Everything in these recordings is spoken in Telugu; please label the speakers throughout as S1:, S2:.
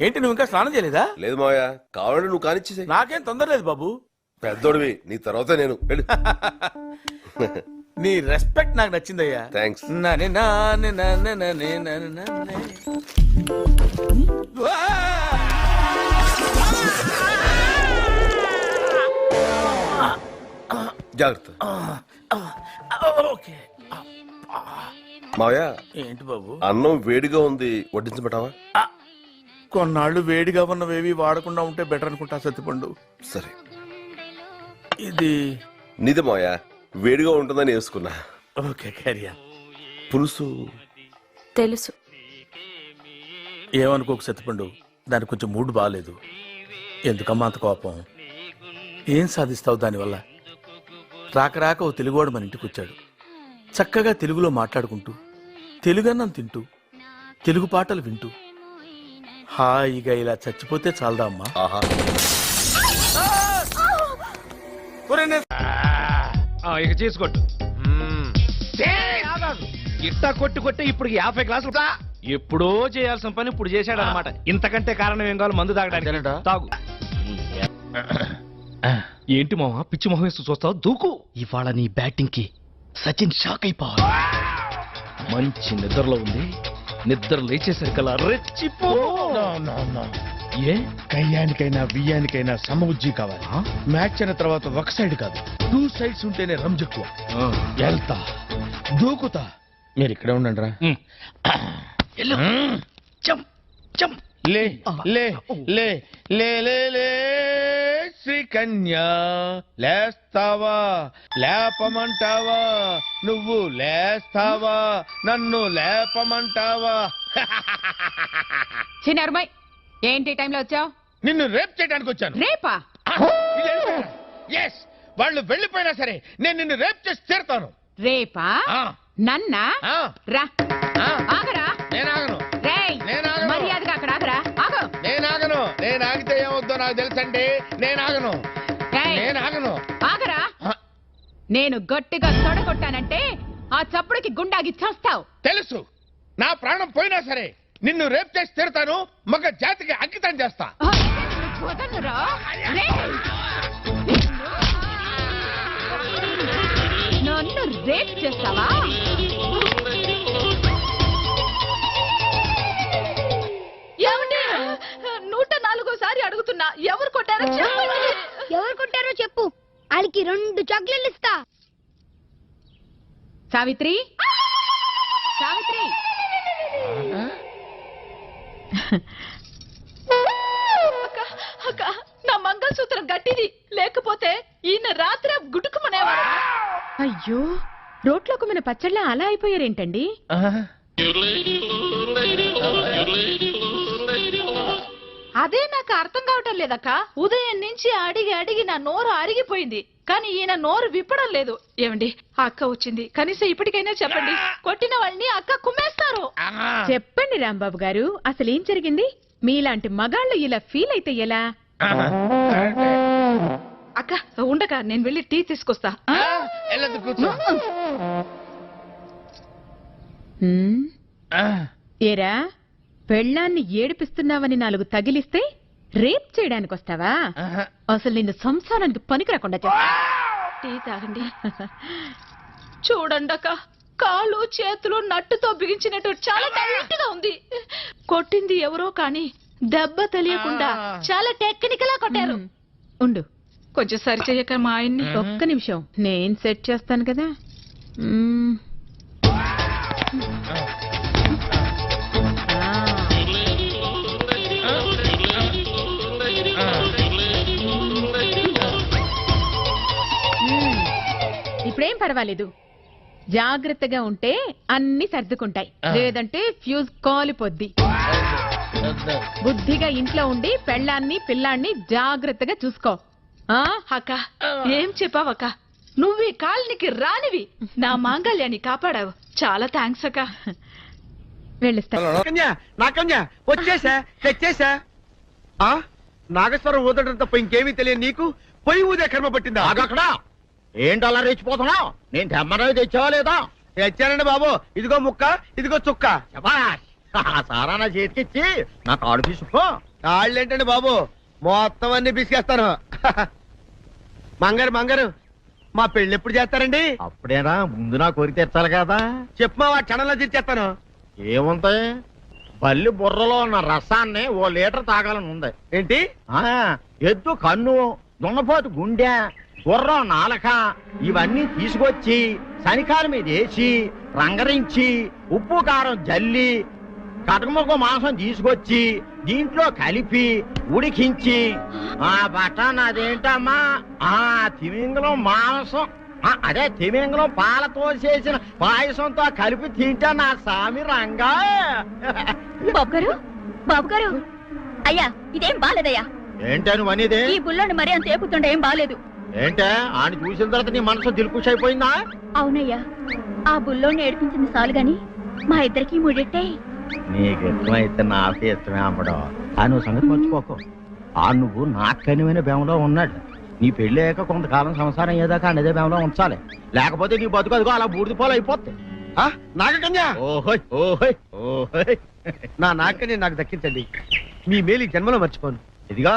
S1: ఏంటి నువ్వు ఇంకా స్నానం చేయలేదా?
S2: లేదు మావయ్య, కావాలంటే నువ్వు కానిచ్చేసే.
S1: నాకేం తొందర లేదు బాబు.
S2: పెద్దోడివి, నీ తర్వాత నేను.
S1: నీ రెస్పెక్ట్ నాకు నచ్చిందయ్యా.
S2: థ్యాంక్స్. జాగ్రత్త.
S1: ఓకే.
S2: మావయ్య,
S1: ఏంటి బాబు?
S2: అన్నం వేడిగా ఉంది, వడ్డించబెట్టావా?
S1: కొన్నాళ్ళు వేడిగా ఉన్నవేవి వాడకుండా ఉంటే బెటర్ అనుకుంటా సత్తిపండు.
S2: సరే.
S1: ఇది
S2: నీదే మావయ్య, వేడిగా ఉంటుందని వేసుకున్నా.
S1: ఓకే, క్యారియా.
S2: పులుసు
S3: తెలుసు.
S1: ఏమనుకోకు సత్తిపండు, దానికి కొంచెం మూడ్ బాగాలేదు. ఎందుకమ్మా అంత కోపం? ఏం సాధిస్తావు దానివల్ల? రాక రాక ఓ తెలుగువాడు మన ఇంటికి వచ్చాడు. చక్కగా తెలుగులో మాట్లాడుకుంటూ, తెలుగన్నం తింటూ, తెలుగు పాటలు వింటూ హాయిగా ఇలా చచ్చిపోతే చాలదా అమ్మా?
S2: ఆహా.
S4: ఇక చేసుకోట్టు. ఇట్టా కొట్టు కొట్టి ఇప్పుడు 50 గ్లాసులు ఎప్పుడో చేయాల్సిన పని ఇప్పుడు చేశాడు అనమాట. ఇంతకంటే కారణం ఏం కావాలి? మందు తాగడానికి. తాగు. ఏంటి మావా పిచ్చి మొహం వేస్తూ చూస్తావు? దూకు. ఇవాళ నీ బ్యాటింగ్ కి సచిన్ షాక్ అయిపోవాలి. మంచి నిద్రలో ఉంది, నిద్ర లేచేసరికల్లా రెచ్చిపో. ఏ
S5: కయ్యానికైనా బియ్యానికైనా సమబుజ్జి కావాలి. మ్యాచ్ అయిన తర్వాత ఒక సైడ్ కాదు, 2 సైడ్స్ ఉంటేనే రంజెక్కువ. వెళ్తా, దూకుతా. మీరు ఇక్కడే ఉండండి రా. లే లే లే లే లే లే శ్రీకన్యా, లేస్తావా లేపమంటావా? నువ్వు లేస్తావా నన్ను లేపమంటావా?
S6: చిన్నరుమై, ఏంటి టైంలో వచ్చావు?
S5: నిన్ను రేప్ చేయడానికి వచ్చాను.
S6: రేపా?
S5: ఎస్, వాళ్ళు వెళ్ళిపోయినా సరే నేను నిన్ను రేప్ చేసి తీరుతాను.
S6: రేపా? నన్నా? రా. ఆగరా.
S5: నేనాగను.
S6: మర్యాదగా అక్కడ ఆగరా. ఆగు.
S5: నేనాగను. నేను ఆగితే ఏమవుద్దో నాకు తెలుసండి. నేనాగను. నేనాగను.
S6: ఆగరా. నేను గట్టిగా తొడగొట్టానంటే ఆ చప్పుడుకి గుండాగి చేస్తావు.
S5: తెలుసు. నా ప్రాణం పోయినా సరే నిన్ను రేప్ చేసి తీరుతాను. మగ జాతికి అంకితం చేస్తా.
S6: నన్ను రేప్ చేస్తావా? ఏమండి, 104సారి అడుగుతున్నా, ఎవరు కొట్టారో చెప్పండి.
S7: ఎవరు కొట్టారో చెప్పు, వాళ్ళకి 2 చాక్లెట్లు ఇస్తా.
S6: సావిత్రి, సావిత్రి. అక్క, నా మంగళసూత్రం గట్టిది, లేకపోతే ఈయన రాత్రి గుడుకుమనేవాడు. అయ్యో, రోట్లోకి మన పచ్చళ్ళ అలా అయిపోయారేంటండి? అదే నాకు అర్థం కావటం లేదక్క. ఉదయం నుంచి అడిగి అడిగి నా నోరు అరిగిపోయింది, కానీ ఈయన నోరు విప్పడం లేదు. ఏమండి, అక్క వచ్చింది, కనీసం ఇప్పటికైనా చెప్పండి. కొట్టిన వాళ్ళని అక్క కుమ్మేస్తారు. చెప్పండి రాంబాబు గారు, అసలు ఏం జరిగింది? మీలాంటి మగాళ్ళు ఇలా ఫీల్ అయితే ఎలా? అక్క ఉండక, నేను వెళ్ళి టీ తీసుకొస్తా. ఏరా, పెళ్ళాన్ని ఏడిపిస్తున్నావని 4 తగిలిస్తే రేప్ చేయడానికి వస్తావా? అసలు నిన్ను సంసారానికి పనికి రాకుండా చేస్తా. టీ తాగండి. చూడండి అక్క, కాళ్ళు చేతులు నట్టుతో బిగించినట్టు చాలా టైట్ గా ఉంది. కొట్టింది ఎవరో కానీ దెబ్బ తెలియకుండా చాలా టెక్నికల్ గా కొట్టారు. ఉండు, కొంచెం సరి చెయ్యక మా ఆయన్ని. ఒక్క నిమిషం, నేను సెట్ చేస్తాను కదా. ఇప్పుడేం పర్వాలేదు, జాగ్రత్తగా ఉంటే అన్ని సర్దుకుంటాయి, లేదంటే ఫ్యూజ్ కాలిపోద్ది. బుద్ధిగా ఇంట్లో ఉండి పెళ్ళాన్ని పిల్లాన్ని జాగ్రత్తగా చూసుకో. అక్క, ఏం చెప్పావక్క? నువ్వు ఈ కాలనికి రానివి, నా మాంగళ్యాన్ని కాపాడావు. చాలా థ్యాంక్స్ అక్క. వెళ్ళిస్తా.
S8: వచ్చేసా, తెచ్చేసా. నాగేశ్వరం ఊదటం తప్ప ఇంకేమీ తెలియదు నీకు. పొయ్యి ఊదే కర్మ పట్టిందా?
S5: అక్కడ ఏంటి అలా రెచ్చిపోతున్నావు? నేను తెమ్మనవి తెచ్చావా లేదా?
S8: తెచ్చానండి బాబు. ఇదిగో ముక్క, ఇదిగో చుక్క.
S3: శభాష్. ఆ సారా నా చేతికిచ్చి నా కాడు తీసుకో.
S8: తాళ్ళేంటండి బాబు, మొత్తం అన్ని బిసికేస్తాను. మంగారు మా పెళ్లి ఎప్పుడు చేస్తారండి?
S3: అప్పుడేనా, ముందు నా కోరిక తెచ్చాలి కదా.
S8: చెప్పు మా క్షణంలో తీర్చేస్తాను.
S3: ఏముంటాయి, బల్లి బుర్రలో ఉన్న రసాన్ని ఓ లీటర్ తాగాలని ఉంది.
S8: ఏంటి?
S3: ఆ ఎద్దు కన్ను, దున్నపోతు గుండె, గుర్రం నాలక ఇవన్నీ తీసుకొచ్చి శనికాల మీద వేసి రంగరించి ఉప్పు కారం జల్లి కటకముక్క మాంసం తీసుకొచ్చి దీంట్లో కలిపి ఉడికించి ఆ బటన్ అదేంటమ్మా ఆ తిమింగలం మాంసం అదే తిమింగలం పాలతో చేసిన పాయసంతో కలిపి తింటా నా సామి రంగా.
S7: బాబు గారు అయ్యా ఇదేం బాలేదయ్యా.
S3: ఏంటా నువ్వు అనేది?
S7: ఈ బుల్లోని మరీ అంత ఏపుతుండే ఏం బాలేదు.
S3: ఏంటే ఆయన చూసిన తర్వాత నీ మనసు దిల్కుష్ అయిపోయిందా?
S7: అవునయ్యా, ఆ బుల్లోని ఏడిపించింది చాలు గాని మా ఇద్దరికి ముడిట్టే.
S3: నీకు ఇష్టమైతే నాకే ఇష్టమే అమ్మడం. ఆ నువ్వు సంగతి మర్చిపోకు. ఆ నువ్వు నాకు కనివైన బేమలో ఉన్నాడు. నీ పెళ్లి అయ్యాక కొంతకాలం సంసారం అయ్యేదాకా అదే బేమలో ఉంచాలి, లేకపోతే నీ బతుకు అదిగో అలా బూడిద పోలు అయిపోతాయి.
S8: నాగకన్యా,
S3: ఓహోయ్ ఓహోయ్ ఓహోయ్.
S8: నా నాగకన్య నాకు దక్కించండి. మీ మేలు ఈ జన్మలో మర్చిపోను.
S3: ఇదిగా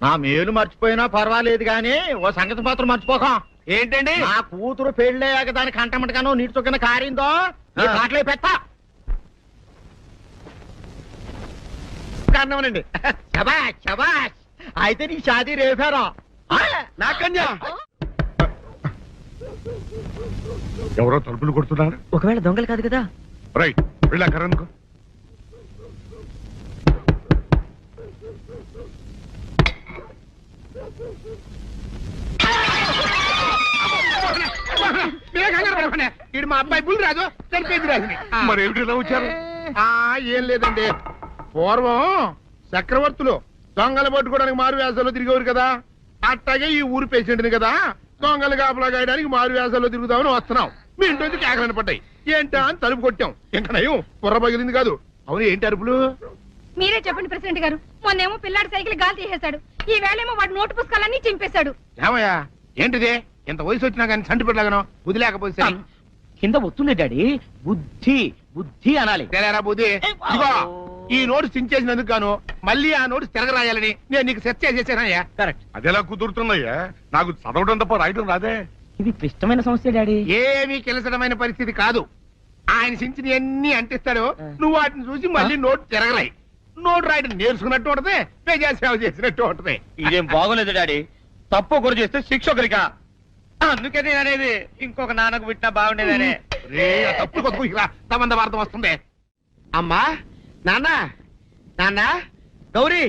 S3: నా మేలు మర్చిపోయినా పర్వాలేదు గాని ఓ సంగతి మాత్రం మర్చిపోక.
S8: ఏంటండి?
S3: నా కూతురు పెళ్ళయ్యాక దాని కంటమటగానో నీటి చొక్కన కారిందో కాట్లే పెట్టా.
S8: కారణమనండి.
S3: శబాష్ శబాష్. అయితే నీ షాదీ రేపారా?
S8: నాగకన్యా,
S5: ఎవరో తలుపులు కొడుతున్నారు.
S9: ఒకవేళ దొంగలు కాదు కదా.
S5: రైట్, వెళ్ళా కరణ్కు.
S8: ఇది మా అబ్బాయి బుల్ రాజు చనిపోయింది రాజుని.
S5: మరి ఏమిటి ఇలా వచ్చారు?
S8: ఏం లేదండి, పూర్వం చక్రవర్తులు దొంగలు పట్టుకోవడానికి మారు వేసాల్లో తిరిగేవారు కదా, అట్టాగే ఈ ఊరు పేషెంట్ని కదా దొంగలు కాపలా గాయడానికి మారు వేసాల్లో తిరుగుదామని వస్తున్నాం. మీ ఇంటి నుంచి కేకలను పడ్డాయి. ఏంటా అని తలుపు కొట్టాం. ఇంకా నయం బుర్ర పగిలింది కాదు. అవును, ఏంటి అరుపులు?
S7: మీరే చెప్పండి ప్రెసిడెంట్ గారు. మొన్నేమో పిల్లాడి సైకిల్ గాలి తీసేశాడు, ఈ వేళేమో వాడి నోటు పుస్తకాలన్నీ చింపేశాడు.
S8: ఏమయ్యా ఏంటిదే? ఎంత వయసు వచ్చినా కానీ చంటి పెట్టలాగనో బుద్ధి లేకపోతే సరే.
S9: కింద వస్తుంది డాడీ. బుద్ధి బుద్ధి అనాలి.
S8: తెలేరా బుద్ధి? ఇదిగో ఈ నోటు చించేసినందుకు గాను మళ్ళీ ఆ నోటు తిరగరాయాలని నేను నీకు సెట్ చేసేసానయ్యా.
S9: కరెక్ట్.
S5: అదెలా కుదురుతున్నాయ్యా? నాకు చదవడం తప్ప రాయటం రాదే.
S9: ఇది క్లిష్టమైన సమస్య డాడీ.
S8: ఏమీ కిలసడమైన పరిస్థితి కాదు. ఆయన చించిన ఎన్ని అంటిస్తాడో నువ్వు వాటిని చూసి మళ్ళీ నోటు తిరగరాయి. నోటు రాయడం నేర్చుకున్నట్టు ఉంటది, ప్రజాసేవ చేసినట్టు ఉంటది.
S9: ఇదేం బాగోలేదు డాడీ. తప్పు ఒకరు చేస్తే శిక్ష ఒకరిగా. అందుకే నేను అనేది ఇంకొక నాన్నకు పుట్టినా బాగుండేదనే.
S8: రే తప్పుడు కొత్త ఇలా తమంద వార్త వస్తుంది. అమ్మా, నాన్న, నాన్న, గౌరీ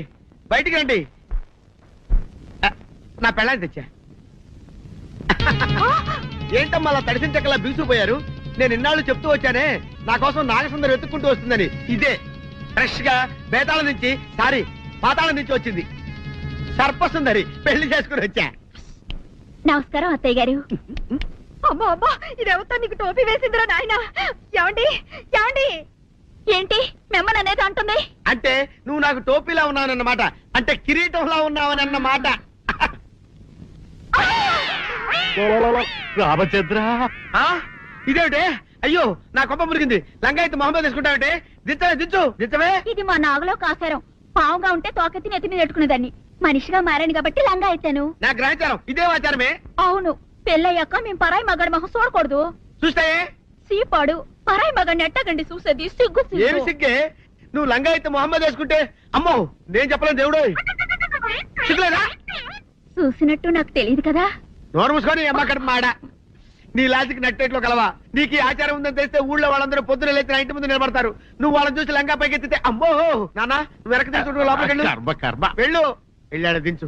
S8: బయటికి రండి. నా పెళ్ళాన్ని తెచ్చా. ఏంటమ్మా అలా తడిసిన చెక్కలా బిగుసిపోయారు? నేను ఇన్నాళ్ళు చెప్తూ వచ్చానే నా కోసం నాగసుందరం వెతుక్కుంటూ వస్తుందని. ఇదే ఫ్రెష్ గా బేతాళం నుంచి పాతాళం నుంచి వచ్చింది సర్పసుందరి. పెళ్లి చేసుకుని వచ్చా.
S7: నమస్కారం అత్తయ్య గారు. అమ్మా అమ్మా, ఇదేవతో నీకు టోపీ వేసిందిరా నాయన. ఏమండి ఏమండి? ఏంటి మిమ్మల్ని అనేది అంటుంది?
S8: అంటే నువ్వు నాకు టోపీలా ఉన్నావనన్నమాట, అంటే కిరీటంలా ఉన్నావనన్నమాట.
S3: రామచంద్ర,
S8: ఇదేమిటే? అయ్యో నా కొప్ప మురిగింది. లంగాయత్ మొహమ్మద్ తీసుకుంటావంటే దించవే, దించవే.
S7: ఇది మా నాగులో కాసారం. పావుగా ఉంటే తోకెత్తి నెత్తిని నెట్టుకునేదాన్ని. మనిషిగా మారాను కాబట్టి లంగా అయితాను.
S8: నా గ్రహచారం ఇదే ఆచారమే.
S7: అవును, పెళ్ళయ్యాక మేము పరాయి మగాడి మొహం చూడకూడదు.
S8: చూస్తాయే
S7: సీపాడు పరాయి మగాడిని ఎట్టగండి చూసేది. సిగ్గు
S8: ఏమి సిగ్గే? నువ్వు లంగాయత్ మొహమ్మద్ వేసుకుంటే అమ్మో నేను చెప్పలేను దేవుడు. సిగ్గులేదా?
S7: చూసినట్టు నాకు తెలియదు కదా.
S8: నోరు మూసుకొని అమ్మ కడుపు మాడ. నీ లాజిక్ నట్టేట్లో కలవా? నీకు ఈ ఆచారం ఉందని తెలిస్తే ఊళ్ళో వాళ్ళందరూ పొద్దున లేచి నా ఇంటి ముందు నిలబడతారు. నువ్వు వాళ్ళని చూసి లంగా పైకి ఎత్తితే అమ్మో నాన్న నువ్వు వెనక తీసుకుంటూ లోపలికి వెళ్ళు. వెళ్ళాడు దించు.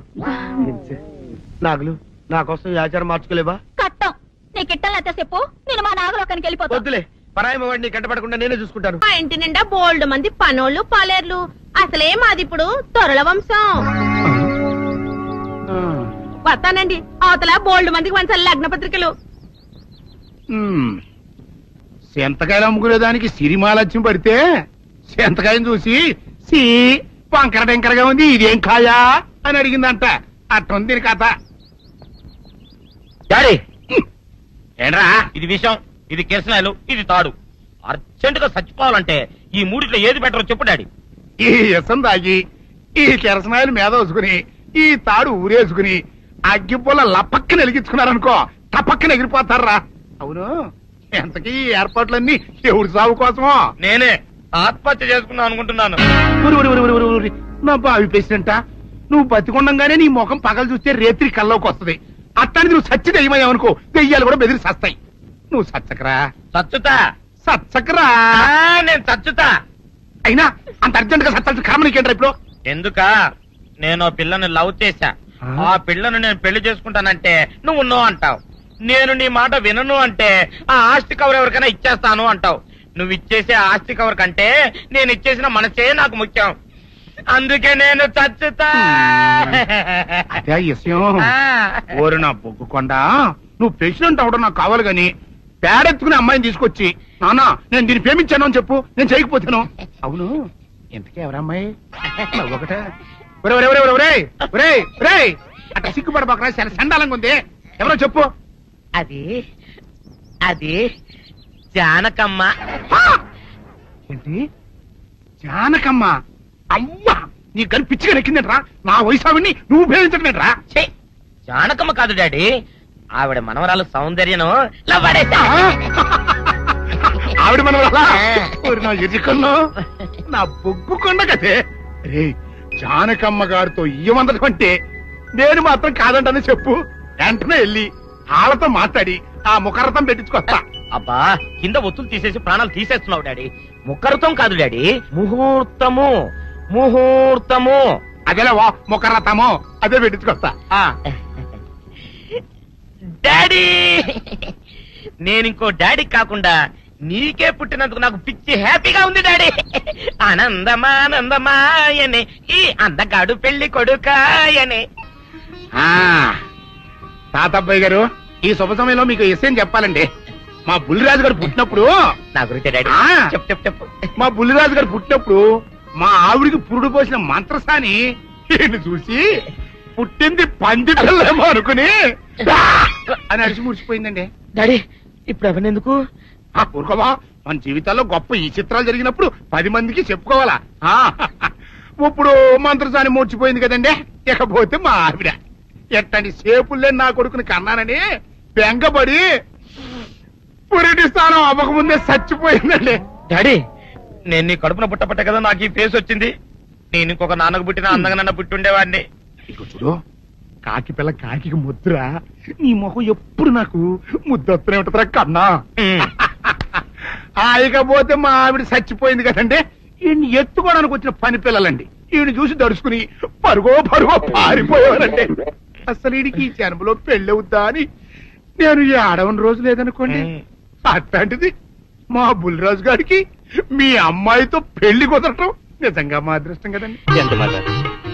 S8: నాగులు నా కోసం ఈ ఆచారం మార్చుకోలేవా?
S7: కట్టం నీకు ఇట్టలేత చెప్పు, నేను మా నాగలోకానికి వెళ్ళిపోతా.
S8: వద్దులే, పరాయి వాడిని కంటపడకుండా నేనే చూసుకుంటాను.
S10: మా ఇంటి నిండా బోల్డ్ మంది పనోళ్ళు పాలేర్లు. అసలే మాది ఇప్పుడు తొరల వంశం. వస్తానండి, అవతల బోల్డ్ మందికి వంచాలి లగ్న పత్రికలు.
S8: సెంతకాయలు అమ్ముకునే దానికి సిరిమాలత్యం పడితే సెంతకాయని చూసి సి వంకర టెంకరగా ఉంది, ఇదేం కాయా అని అడిగిందంట. అట్టుంది కథ.
S3: డాడీ ఏంట్రా ఇది విషయం?
S9: ఇది కిరసనాయలు, ఇది తాడు. అర్జెంట్ గా చచ్చిపోవాలంటే ఈ మూడిట్లో ఏది బెటర్ చెప్పు డాడీ.
S8: ఈ ఇసం తాగి ఈ కిరసనాయలు మీద వేసుకుని ఈ తాడు ఊరేసుకుని అగ్గిపుల్ల లపక్కన వెలిగించుకున్నారనుకో టపక్కన ఎగిరిపోతారా. అవును, ఎంతకీ ఈ ఏర్పాట్లన్నీ ఎవరి సాగు కోసమో?
S9: నేనే ఆత్మహత్య చేసుకుందాం అనుకుంటున్నాను.
S8: ఉరి, ఉరి, ఉరి, ఉరి, ఉరి, ఉరి. నా బావి పేసినంట నువ్వు బతికొండంగానే నీ ముఖం పగలు చూస్తే రేత్రి కల్లోకి వస్తుంది. అట్టానికి నువ్వు సచ్చి దెయ్యమయ్యావనుకో దెయ్యాలు కూడా బెదిరి సస్తాయి. నువ్వు సచ్చకరా
S9: చచ్చుతా.
S8: సచ్చకరా.
S9: నేను చచ్చుతా.
S8: అయినా అంత అర్జెంట్ గా సత్తాల్సిన కర్మ నీకేంట్రా ఇప్పుడు?
S9: ఎందుక నేను ఓ పిల్లని లవ్ చేశా. ఆ పిల్లను నేను పెళ్లి చేసుకుంటానంటే నువ్వు నో అంటావు. నేను నీ మాట వినను అంటే ఆ ఆస్తి కవర్ ఎవరికైనా ఇచ్చేస్తాను అంటావు. నువ్వు ఇచ్చేసే ఆస్తి కవర్ కంటే నేను ఇచ్చేసిన మనసే నాకు ముఖ్యం. అందుకే నేను చచ్చుతా.
S8: అదే విషయం. ఓరు నా బొగ్గుకొండ, నువ్వు ప్రెసిడెంట్ అవడం నాకు కావాలి గాని పేడెత్తుకునే అమ్మాయిని తీసుకొచ్చి నానా నేను దీన్ని ప్రేమించాను అని చెప్పు, నేను చేయకపోతాను. అవును, ఎంతకే ఎవరమ్మాయి? ఒకటే అట్లా సిగ్గుపడబాకరా, చాలా సండాలంగా ఉంది. ఎవరో చెప్పు.
S9: అది అది జానకమ్మ.
S8: ఏంటి జానకమ్మ? అమ్మా నీ గని పిచ్చిగా నెక్కిందంట్రా. నా వయసావిని నువ్వు ప్రేమించటమేట్రా?
S9: జానకమ్మ కాదు డాడీ, ఆవిడ మనవరాలు సౌందర్యను
S8: ఆవిడ మనవరాలా? నా ఎదుకున్నా నా బొగ్గుకొండ కదే. రే జానకమ్మ గారితో ఇయ్యమందడం అంటే నేను మాత్రం కాదంటని చెప్పు. వెంటనే వెళ్ళి వాళ్ళతో మాట్లాడి ఆ ముఖరథం పెట్టించుకొస్తా.
S9: అబ్బా కింద ఒత్తులు తీసేసి ప్రాణాలు తీసేస్తున్నావు డాడీ. ముఖరథం కాదు డాడీ, ముహూర్తము. ముహూర్తము
S8: అదేలా ముఖరథము, అదే పెట్టించుకొస్తా.
S9: డాడీ నేను ఇంకో డాడీ కాకుండా నీకే పుట్టినందుకు నాకు పిచ్చి హ్యాపీగా ఉంది డాడీ. ఆనందమానందమాయనే ఈ అందగాడు పెళ్లి కొడుకాయనే.
S8: తాతబ్బాయి గారు, ఈ శుభ సమయంలో మీకు విషయం చెప్పాలండి. మా బుల్లిరాజు గారు పుట్టినప్పుడు
S9: నా గురించి డాడీ చెప్పు చెప్పు చెప్పు.
S8: మా బుల్లిరాజు గారు పుట్టినప్పుడు మా ఆవిడికి పురుడు పోసిన మంత్రసాని ఈయన్ని చూసి పుట్టింది పంది పిల్లేమో అనుకుని అని అడిచి ముడిచిపోయిందండి.
S9: డాడీ ఇప్పుడు అవన్నెందుకు?
S8: ఊరుకోవా, మన జీవితాల్లో గొప్ప ఈ చిత్రాలు జరిగినప్పుడు 10 మందికి చెప్పుకోవాలా. ఇప్పుడు మంత్రసాని మూర్చిపోయింది కదండి. ఇకపోతే మా ఆవిడ ఎట్టండి సేపుల్లే నా కొడుకుని కన్నానని బెంగపడి పురిటి స్థానం అవ్వకముందే చచ్చిపోయిందండి.
S9: డాడీ నేను నీ కడుపున పుట్టపట్ట కదా నాకు ఈ ఫేస్ వచ్చింది. నేను ఇంకొక నాన్నకు పుట్టిన అందంగా నన్ను పుట్టుండేవాడిని.
S8: ఇక చూడు, కాకి పిల్ల కాకి ముద్ర, నీ మొహం ఎప్పుడు నాకు ముద్దొత్తనే ఉంటుందిరా కన్నా. ఇకపోతే మా ఆవిడ చచ్చిపోయింది కదండి. ఈయన్ని ఎత్తుకోవడానికి వచ్చిన పని పిల్లలండి ఈయన చూసి దడుచుకుని పరుగో పారిపోయేవారండి. అసలు ఈడికి ఈ జన్మలో పెళ్ళవుద్దా అని నేను ఈ ఆడవని రోజు లేదనుకోండి. అట్లాంటిది మా బుల్లిరాజు గారికి మీ అమ్మాయితో పెళ్లి కుదరటం నిజంగా మా అదృష్టం కదండి.
S9: ఎంత మాట,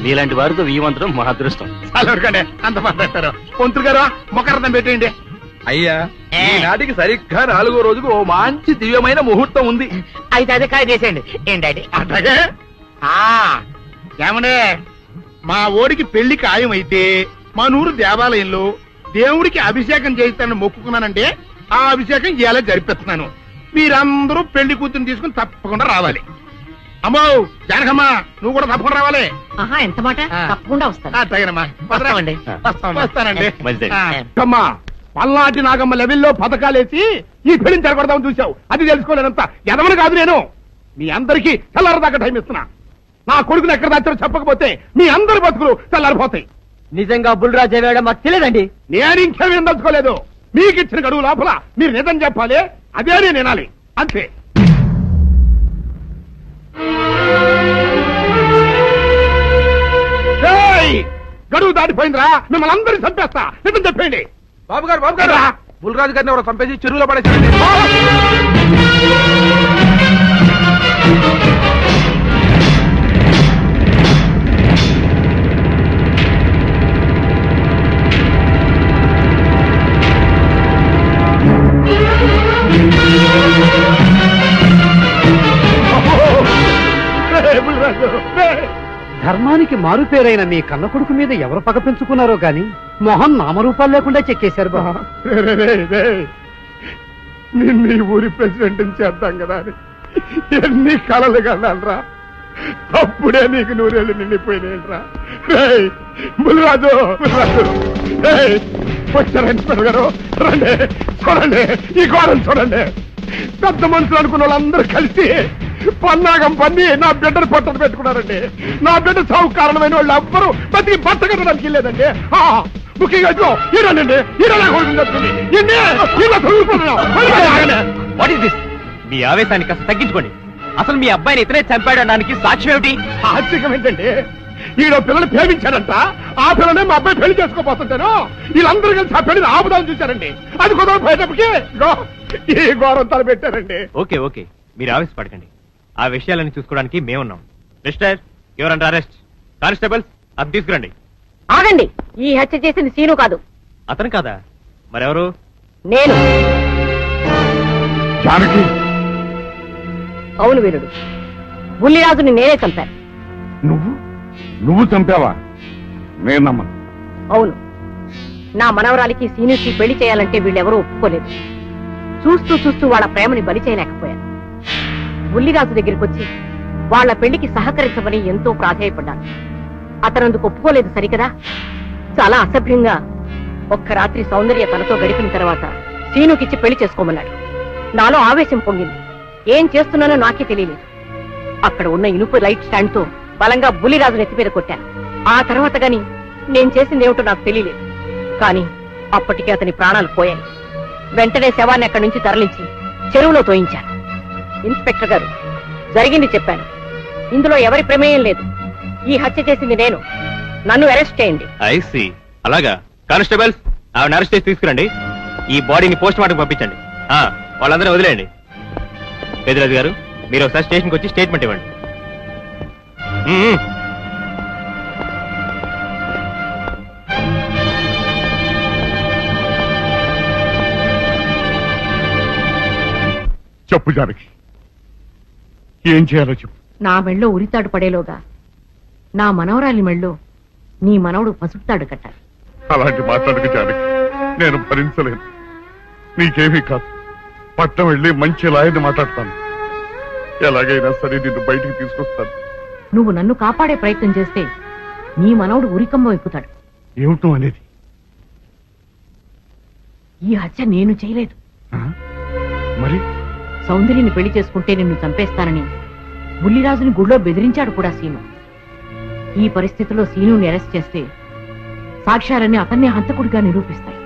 S9: మీలాంటి వారితో వీవంతరం మా అదృష్టం.
S8: అలాగే అంత మాట్లాడతారు. పొంతులు గారు మొకరదం పెట్టేయండి.
S1: అయ్యా ఈనాటికి సరిగ్గా 4వ రోజుకు ఓ మంచి దివ్యమైన ముహూర్తం ఉంది.
S9: అయితే అదే కాయ చేసేయండి. ఏంటండి
S8: అట్లాగే ఏమనే మా ఓడికి పెళ్లి ఖాయమైతే మా నూరు దేవాలయంలో దేవుడికి అభిషేకం చేయిస్తానని మొక్కుకున్నానంటే ఆ అభిషేకం ఇలా జరిపిస్తున్నాను. మీరందరూ పెళ్లి కూతురు తీసుకుని తప్పకుండా రావాలి. అమ్మో జానకమ్మ, నువ్వు కూడా తప్పకుండా రావాలి.
S10: ఎంత మాట, తప్పకుండా వస్తాను.
S8: అట్లాగేనమ్మా,
S9: వస్తామండి.
S8: వస్తానండి. అమ్మా పల్నాటి నాగమ్మ లెవెల్లో పథకాలేసి ఈ పెళ్లిని జరగొడదామని చూసావు. అది తెలుసుకోలేనంత ఎదవని కాదు నేను. మీ అందరికీ తెల్లారదాకా టైం ఇస్తున్నా. నా కొడుకుని ఎక్కడ దాచారో చెప్పకపోతే మీ అందరి బతుకులు తెల్లారిపోతాయి.
S9: నిజంగా బుల్రాజు అయ్యాడో మాకు తెలియదండి.
S8: నేను ఇంకేమేం తలుచుకోలేదు. మీకు ఇచ్చిన గడువు లోపల మీరు నిజం చెప్పాలి, అదే నేను వినాలి, అంతే. గడువు దాటిపోయిందిరా, మిమ్మల్ని అందరినీ చంపేస్తా. నిజం చెప్పండి.
S1: బాబు గారు బుల్రాజు గారిని ఎవరో చంపేసి చెరువులో పడేసాడు.
S11: ధర్మానికి మారుపేరైన మీ కన్న కొడుకు మీద ఎవరు పగ పెంచుకున్నారో గాని మొహం నామరూపాలు లేకుండా చెక్కేశారు బాబా.
S8: నిన్ను ఈ ఊరి ప్రెసిడెంట్ చేద్దాం కదా అని ఎన్ని కలలు కన్నారా. అప్పుడే నీకు నూరేళ్ళు నిండిపోయినాయిరా. రేయ్ బుల్రాజు, బుల్రాజు, రేయ్ వచ్చారండి పెరగారు. రండి, చూడండి ఈ గోడలు చూడండి. పెద్ద మనుషులు అనుకున్న వాళ్ళందరూ కలిసి పన్నాగం పన్ని నా బిడ్డను పొట్టను పెట్టుకున్నారండి. నా బిడ్డ సాగు కారణమైన వాళ్ళు ఎవ్వరూ బతికి బట్ట కట్టడానికి వెళ్ళలేదండి. ముఖ్యంగా ఈరోనండి
S9: మీ ఆవేశాన్ని కాస్త తగ్గించుకోండి. అసలు మీ అబ్బాయిని ఇతనే చంపాడడానికి సాక్ష్యం ఏమిటి?
S8: ఆశ్చర్యం ఏంటండి, ఈడో పిల్లలు ప్రేమించారంట. ఆ పిల్లనే మా అబ్బాయి పెళ్లి చేసుకోబోతుంటాను. వీళ్ళందరూ కలిసి ఆ పెళ్లిని ఆపుదామని చూశారండి. అది కుదరపోయేటప్పటికి ఈ ఘోరం తలపెట్టారండి.
S9: ఓకే ఓకే, మీరు ఆవేశపడకండి. ఆ విషయాలన్నీ చూసుకోవడానికి మేమున్నాం. Mister, your under arrest. Constables, అది తీసుకురండి.
S10: ఆగండి, ఈ హత్య చేసింది సీను కాదు.
S9: అతను కాదా? మరెవరు?
S10: నేను.
S8: జానకి,
S10: అవును వీరుడు, బుల్లిరాజుని నేనే చంపాను.
S8: నువ్వు చంపావా? నేనమ్మా.
S10: అవును, నా మనవరాలికి సీనుకి పెళ్లి చేయాలంటే వీళ్ళెవరూ ఒప్పుకోలేదు. చూస్తూ చూస్తూ వాళ్ళ ప్రేమని బలి చేయలేకపోయాను. బుల్లిరాజు దగ్గరికి వచ్చి వాళ్ళ పెళ్లికి సహకరించమని ఎంతో ప్రాధేయపడ్డాను. అతనందుకు ఒప్పుకోలేదు సరికదా. చాలా అసభ్యంగా ఒక్క రాత్రి సౌందర్య తనతో గడిపిన తర్వాత సీనుకిచ్చి పెళ్లి చేసుకోమన్నాడు. నాలో ఆవేశం పొంగింది. ఏం చేస్తున్నానో నాకే తెలియలేదు. అక్కడ ఉన్న ఇనుపు లైట్ స్టాండ్ తో బలంగా బుల్లిరాజు నెత్తి మీద కొట్టాను. ఆ తర్వాత గాని నేను చేసిందేమిటో నాకు తెలియలేదు. కానీ అప్పటికే అతని ప్రాణాలు పోయాయి. వెంటనే శవాన్ని అక్కడి నుంచి తరలించి చెరువులో తోయించాను. ఇన్స్పెక్టర్ గారు, జరిగింది చెప్పాను. ఇందులో ఎవరి ప్రమేయం లేదు. ఈ హత్య చేసింది నేను. నన్ను అరెస్ట్ చేయండి.
S9: ఐసి, అలాగా. కానిస్టేబుల్స్, ఆవిడ అరెస్ట్ చేసి తీసుకురండి. ఈ బాడీని పోస్ట్ మార్టం పంపించండి. వాళ్ళందరూ వదిలేయండి. పెద్దరాజు గారు, మీరు ఒకసారి స్టేషన్కి వచ్చి స్టేట్మెంట్ ఇవ్వండి.
S8: చెప్పు జానకి, ఏం చేయాలో చెప్పు.
S10: నా మెళ్ళో ఉరితాడు పడేలోగా నా మనవరాలి మెళ్ళో నీ మనవడు పసుపుతాడు కట్టాలి.
S8: అలాంటి మాట్లాడక జానకి, నేను భరించలేను. నీకేమీ కాదు, పట్నం వెళ్ళి మంచి లాయర్ని మాట్లాడతాను. ఎలాగైనా సరే నిన్ను బయటికి తీసుకొస్తాను.
S10: నువ్వు నన్ను కాపాడే ప్రయత్నం చేస్తే నీ మనవడు ఉరికంబం ఎక్కుతాడు.
S8: ఏమిటో అనేది?
S10: ఈ హత్య నేను చేయలేదు.
S8: మరి
S10: సౌందర్యని పెళ్లి చేసుకుంటే నిన్ను చంపేస్తానని బుల్లిరాజుని గుళ్ళో బెదిరించాడు కూడా సీను. ఈ పరిస్థితిలో సీనుని అరెస్ట్ చేస్తే సాక్ష్యాలన్నీ అతన్నే హంతకుడిగా నిరూపిస్తాయి.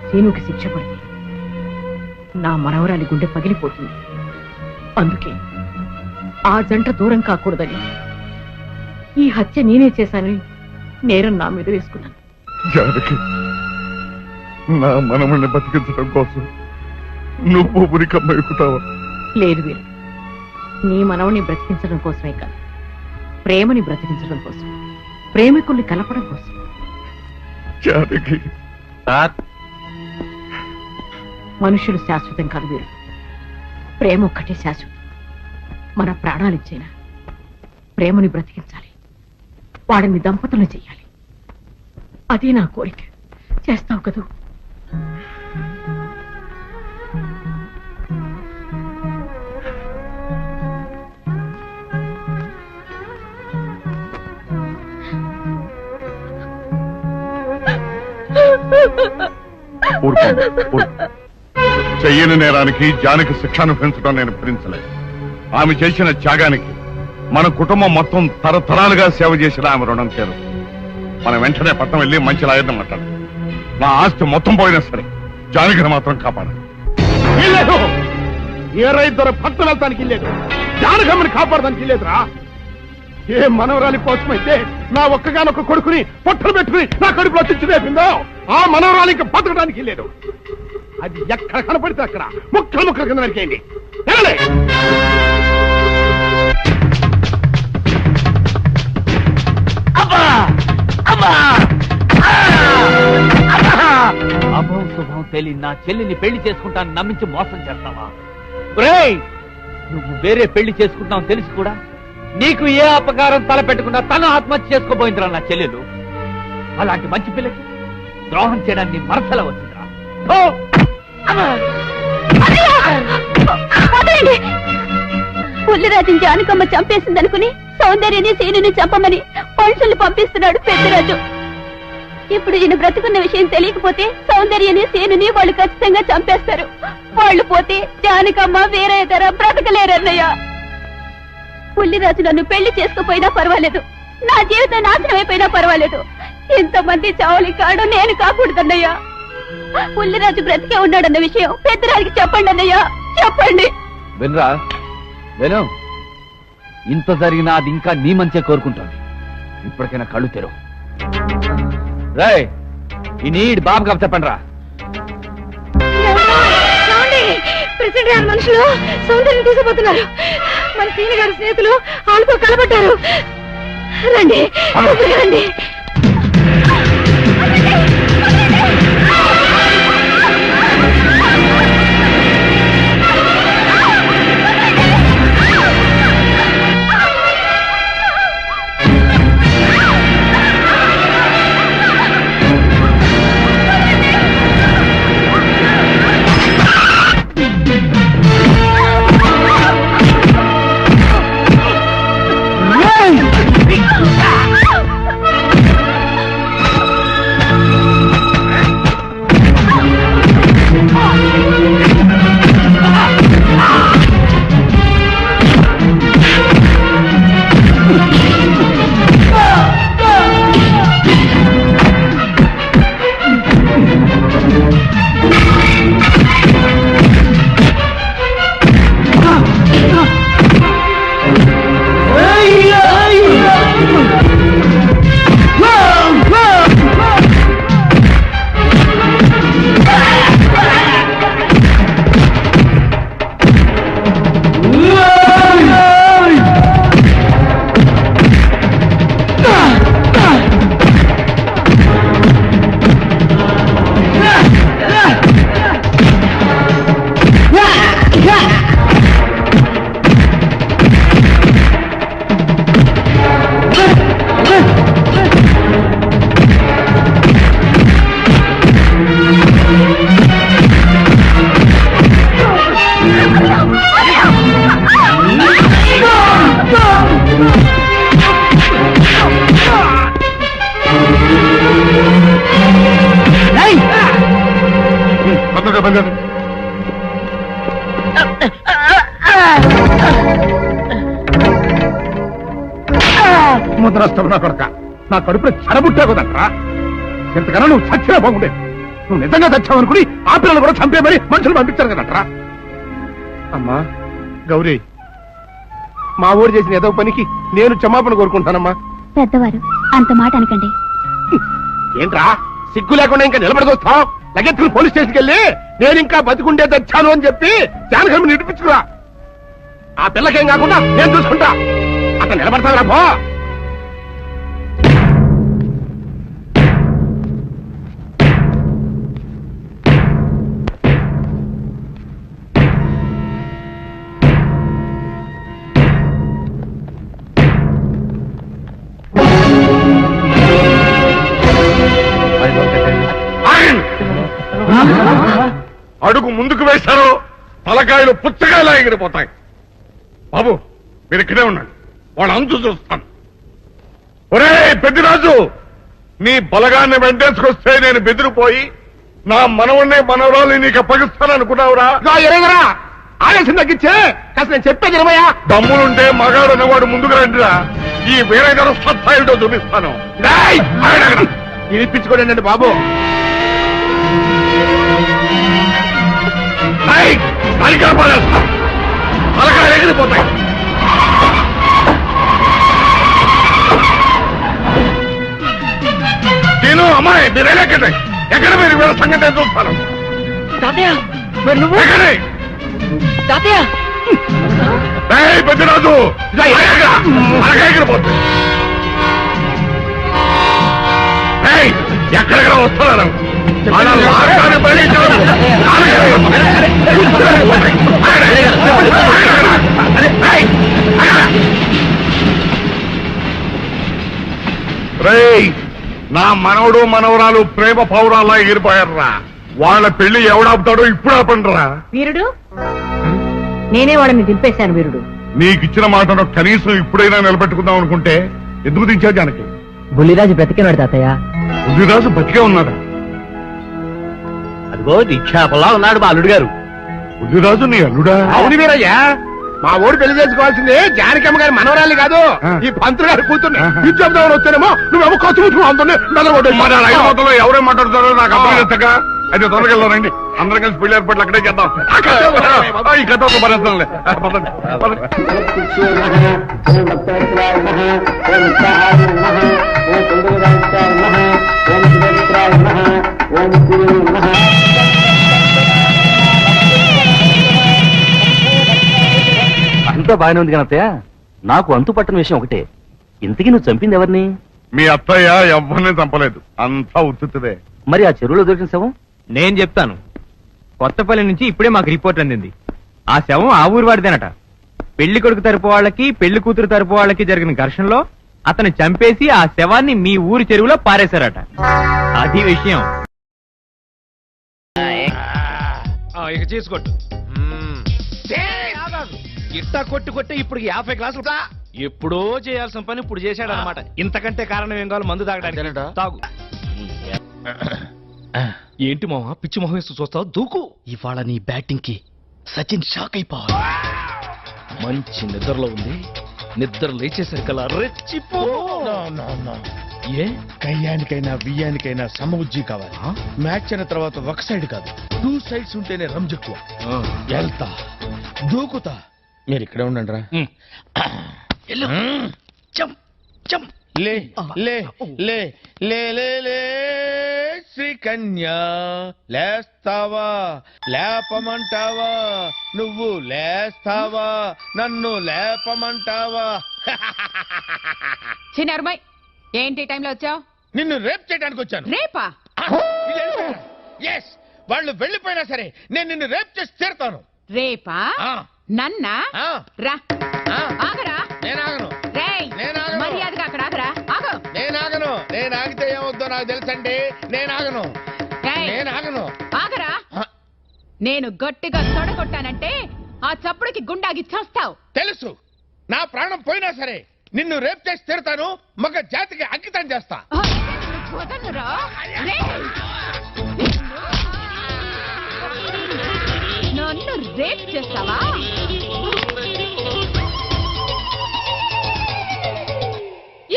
S10: సీనుకి శిక్ష పడితే నా మనవరాలి గుండె పగిలిపోతుంది. అందుకే ఆ జంట దూరం కాకూడదని ఈ హత్య నేనే చేశానని నేరం నా మీద వేసుకున్నాను.
S8: జానకి, నా మనమల్ని బతికించడం కోసం నువ్వు ఉరికమ్మ ఎక్కుతావా?
S10: లేదు వీరు, నీ మనవని బ్రతికించడం కోసమే కాదు, ప్రేమని బ్రతికించడం కోసం, ప్రేమికుల్ని కలపడం కోసం.
S8: జానకి,
S10: మనుషులు శాశ్వతం కాదు వీరు, ప్రేమ ఒక్కటే శాశ్వతం. మన ప్రాణాలిచ్చైనా ప్రేమని బ్రతికించాలి, వాడిని దంపతులను చెయ్యాలి. అదే నా కోరిక. చేస్తావు కదూ?
S8: చెయ్యని నేరానికి జానకి శిక్షను పెంచడం నేను భరించలేదు. ఆమె చేసిన త్యాగానికి మన కుటుంబం మొత్తం తరతరాలుగా సేవ చేసిన ఆమె రుణం చేరు. మనం వెంటనే పట్టణం వెళ్ళి మంచి లాయర్ని మాట్లాడు. నా ఆస్తి మొత్తం పోయినా సరే జానకిని మాత్రం కాపాడాలి. ఏ రైతు పట్టణం వెళ్తానికి లేదు, జానకమ్మని కాపాడడానికి లేదురా. ఏ మనవరాలి కోసమైతే నా ఒక్కగానొక్క కొడుకుని పొట్టలు పెట్టుకుని నా కడుపులో తెచ్చి రేపిందో ఆ మనవరాలికి బతకడానికి లేదు. అది ఎక్కడ కనపడితే అక్కడ ముక్కలు ముక్కలు కింద నరికేయండి.
S12: అభం శుభం తెలియ నా చెల్లిని పెళ్లి చేసుకుంటాను నమ్మించి మోసం చేస్తావా? రేయ్, నువ్వు వేరే పెళ్లి చేసుకుంటావు తెలిసి కూడా నీకు ఏ అపకారం తలపెట్టకుండా తన ఆత్మహత్య చేసుకోబోయిందిరా నా చెల్లెలు. అలాంటి మంచి పిల్లకి ద్రోహం చేయడానికి మనసల వచ్చిందిరా.
S7: వదలండి. పుల్లిరాజుని జానకమ్మ చంపేసిందనుకుని సౌందర్యని సీనుని చంపమని మనుషుల్ని పంపిస్తున్నాడు పెద్దరాజు. ఇప్పుడు ఈయన బ్రతుకున్న విషయం తెలియకపోతే సౌందర్యని సీనుని వాళ్ళు ఖచ్చితంగా చంపేస్తారు. వాళ్ళు పోతే జానకమ్మ వేరే ధర బ్రతకలేరన్నయ్య. పుల్లిరాజు నన్ను పెళ్లి చేసుకోపోయినా పర్వాలేదు, నా జీవితం నాశనం అయిపోయినా పర్వాలేదు, ఇంతమంది చావులి కాడు నేను కాకూడదన్నయ్యా. పుల్లిరాజు బ్రతికే ఉన్నాడన్న విషయం పెద్దరాజుకి చెప్పండి అన్నయ్య, చెప్పండి.
S12: వినరా విను, ఇంత జరిగినా అది ఇంకా నీ మంచిగా కోరుకుంటాను. ఇప్పటికైనా కళ్ళు తెరవు. రేయ్, ఈ నీడి బాబు కబ చెప్పండి రా.
S7: ప్రెసిడెంట్ గారి మనుషులు సౌందర్యం తీసుకుపోతున్నారు. మన సీని గారి స్నేహితులు ఆళ్ళతో కలబడ్డారు. రండి రండి.
S8: ముద్రష్టం నా కొడక, నా కడుపులో చెడబుట్టే కదట్రా. ఇంతకన్నా నువ్వు చచ్చినా బాగుండేది. నువ్వు నిజంగా చచ్చావనుకుని ఆ పిల్లలు కూడా చంపేమని మనుషులు పంపించారు కదట్రా. అమ్మా గౌరీ, మా ఊరు చేసిన ఏదో పనికి నేను క్షమాపణ కోరుకుంటానమ్మా.
S7: పెద్దవారు అంత మాట అనకండి.
S8: ఏంట్రా సిగ్గు లేకుండా ఇంకా నిలబడి చూస్తావు? లగెత్తుకుని పోలీస్ స్టేషన్కి వెళ్ళి నేను ఇంకా బతికుండే తెచ్చాను అని చెప్పి జానకమ్మ నిడిపించుకురా. ఆ పిల్లకేం కాకుండా నేను చూసుకుంటా. అతను నిలబడతావురా పో. అడుగు ముందుకు వేశారు, తలకాయలు పుచ్చకాయలా ఎగిరిపోతాయి. బాబు మీరు ఇక్కడే ఉన్నాడు, వాళ్ళ అంతు చూస్తాను. ఒరే పెద్దిరాజు, నీ బలగాన్ని వెంటేసుకొస్తే నేను బెదిరిపోయి నా మనవణ్ణి మనవరాలు నీకు అప్పగిస్తాను అనుకున్నావురా? ఎరగరా, ఆవేశం తగ్గించే కాస్త నేను చెప్పేది ఇరవయా. దమ్ములుంటే మగాడు అన్నవాడు ముందుకు రండిరా, ఈ వీరగర సత్తాయితో చూపిస్తాను. ఇనిపించుకోండి బాబు. తలకాయలు ఎగిరిపోతాయి. నేను అమ్మాయి మీరు ఎక్కడ ఎక్కడ మీరు వీళ్ళ సంగతి నేను చూస్తాను. పెద్దరాజు ఎగిరిపోతుంది. ఎక్కడెక్కడ వస్తున్నారు? నా మనవడు మనవరాలు ప్రేమ పౌరాలా ఎగిరిపోయారా. వాళ్ళ పెళ్లి ఎవడాపుతాడో ఇప్పుడు ఆపండిరా.
S10: వీరుడు నేనే వాళ్ళని దింపేశాను వీరుడు.
S8: నీకు ఇచ్చిన మాటను కనీసం ఇప్పుడైనా నిలబెట్టుకుందాం అనుకుంటే ఎందుకు దించావు జానకి?
S11: బుల్లిరాజు బ్రతికినాడు తాతయ్య.
S8: బుద్ధిరాజు బతికే ఉన్నాడా?
S3: అదిగో నిక్షేపంలా ఉన్నాడు మా అల్లుడు గారు.
S8: బుద్ధిరాజు నీ అల్లుడా?
S3: అవును వీరయ్యా, మా ఊరు పెళ్లి చేసుకోవాల్సింది జానకమ్మ గారి మనవరాలి కాదు, ఈ పంతులు గారి కూతుర్ని. ఇది చెప్దామని వస్తేనేమో నువ్వేమో ఖర్చు
S8: మొత్తంలో ఎవరేం మాట్లాడుతారో నాకు అర్థం చేస్తాక అయితే త్వరగా వెళ్ళానండి. అందరం కలిసి పెళ్లి ఏర్పాట్లు అక్కడే చేద్దాం. ఈ కథ భరేస్తాంలే.
S4: అంతా బాగానే ఉంది కానీ అత్తయ్య, నాకు అంతు పట్టని విషయం ఒకటే. ఇంతకీ నువ్వు చంపింది ఎవరిని?
S8: మీ అత్తయ్య ఎవరిని చంపలేదు, అంతా ఉత్తుదే.
S4: మరి ఆ చెరువులో దొరికిన శవం?
S12: నేను చెప్తాను. కొత్తపల్లి నుంచి ఇప్పుడే మాకు రిపోర్ట్ అందింది. ఆ శవం ఆ ఊరు వాడిదేనట. పెళ్లి కొడుకు తరపు వాళ్ళకి పెళ్లి కూతురు తరపు వాళ్ళకి జరిగిన ఘర్షణలో అతను చంపేసి ఆ శవాన్ని మీ ఊరి చెరువులో పారేశారట. అది విషయం.
S4: ఇక చేసుకోట్టు. ఇట్టా కొట్టి ఇప్పుడు 50 గ్లాసులు. ఎప్పుడో చేయాల్సిన పని ఇప్పుడు చేశాడు అనమాట. ఇంతకంటే కారణం ఏం కావాలి? మందు తాగడానికి. తాగు. ఏంటి మామ పిచ్చి మొహం వేస్తూ చూస్తావు? దూకు. ఇవాళ నీ బ్యాటింగ్ కి సచిన్ షాక్ అయిపోవాలి. మంచి నిద్రలో ఉంది. నిద్ర లేచేసరికల్లా రెచ్చిపో.
S5: ఏ కయ్యానికైనా బియ్యానికైనా సమబుజ్జి కావాలి. మ్యాచ్ అయిన తర్వాత ఒక సైడ్ కాదు, 2 సైడ్స్ ఉంటేనే రంజెక్కువ. వెళ్తా, దూకుతా. మీరు ఇక్కడే ఉండండి రా. లే లే లే లే లే లే శ్రీకన్యా, లేస్తావా లేపమంటావా? నువ్వు లేస్తావా నన్ను లేపమంటావా?
S6: చిన్నరుమై, ఏంటి టైంలో వచ్చావు?
S5: నిన్ను రేప్ చేయడానికి వచ్చాను.
S6: రేపా?
S5: ఎస్, వాళ్ళు వెళ్ళిపోయినా సరే నేను నిన్ను రేప్ చేసి తీరుతాను.
S6: రేపా? నన్నా? రా. ఆగరా.
S5: నేనాగను.
S6: రేయ్, మర్యాదగా అక్కడ ఆగరా. ఆగు.
S5: నేనాగను. నేను ఆగితే ఏమవుద్దో నాకు తెలుసండి. నేనాగను. నేనాగను.
S6: ఆగరా. నేను గట్టిగా తొడగొట్టానంటే ఆ చప్పుడుకి గుండాగి చస్తావు.
S5: తెలుసు. నా ప్రాణం పోయినా సరే నిన్ను రేప్ చేసి తీరుతాను. మగ జాతికి అంకితం చేస్తా.
S6: వదలరా. నన్ను రేప్ చేస్తావా?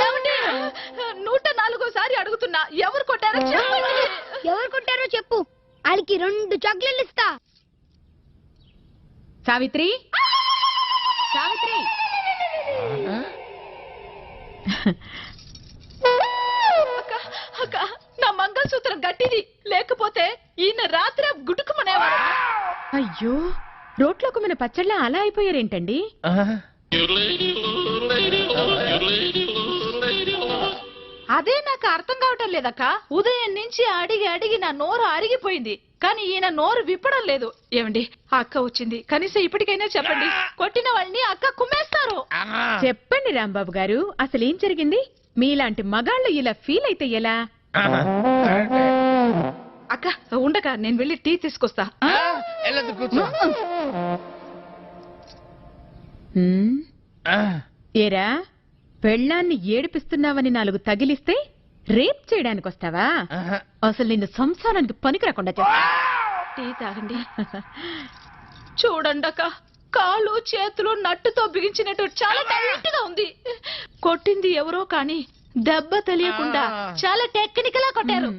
S6: ఏమండి, 104సారి అడుగుతున్నా, ఎవరు కొట్టారో చెప్పండి.
S7: ఎవరు కొట్టారో చెప్పు, వాళ్ళకి 2 చాక్లెట్లు ఇస్తా.
S6: సావిత్రి, సావిత్రి. అక్క, నా మంగళసూత్రం గట్టిది, లేకపోతే ఈయన రాత్రి గుటుకుమనేవాడు. అయ్యో, రోట్లోకి మన పచ్చళ్ళ అలా అయిపోయారేంటండి? అదే నాకు అర్థం కావటం లేదక్క. ఉదయం నుంచి అడిగి అడిగి నా నోరు అరిగిపోయింది, కానీ ఈయన నోరు విప్పడం లేదు. ఏమండి, ఆ అక్క వచ్చింది, కనీసం ఇప్పటికైనా చెప్పండి. కొట్టిన వాళ్ళని అక్క కుమ్మేస్తారు. చెప్పండి రాంబాబు గారు, అసలు ఏం జరిగింది? మీలాంటి మగాళ్ళు ఇలా ఫీల్ అయితే ఎలా? అక్క ఉండక, నేను వెళ్ళి టీ తీసుకొస్తా. ఏరా, పెళ్ళాన్ని ఏడిపిస్తున్నావని 4 తగిలిస్తే రేప్ చేయడానికి వస్తావా? అసలు నిన్ను సంసారానికి పనికి రాకుండా చేస్తా. టీ తాగండి. చూడండి అక్క, కాళ్ళు చేతులు నట్టుతో బిగించినట్టు చాలా టైట్ గా ఉంది. కొట్టింది ఎవరో కానీ దెబ్బ తెలియకుండా చాలా టెక్నికల్ గా కొట్టారు.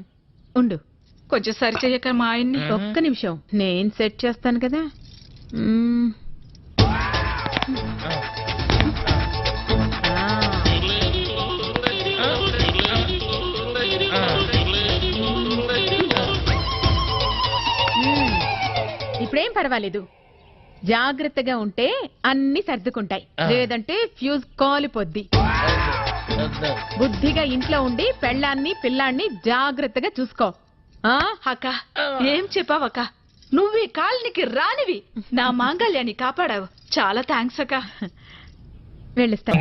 S6: ఉండు, కొంచెం సరి చెయ్యక మా ఆయన్ని. ఒక్క నిమిషం, నేను సెట్ చేస్తాను కదా. ఇప్పుడేం పర్వాలేదు, జాగ్రత్తగా ఉంటే అన్ని సర్దుకుంటాయి, లేదంటే ఫ్యూజ్ కాలిపోద్ది. బుద్ధిగా ఇంట్లో ఉండి పెళ్ళాన్ని పిల్లాన్ని జాగ్రత్తగా చూసుకో. అక్క, ఏం చెప్పావక్క? నువ్వు ఈ కాలనికి రానివి నా మాంగళ్యాన్ని కాపాడావు. చాలా థ్యాంక్స్ అక్క. వెళ్ళిస్తా.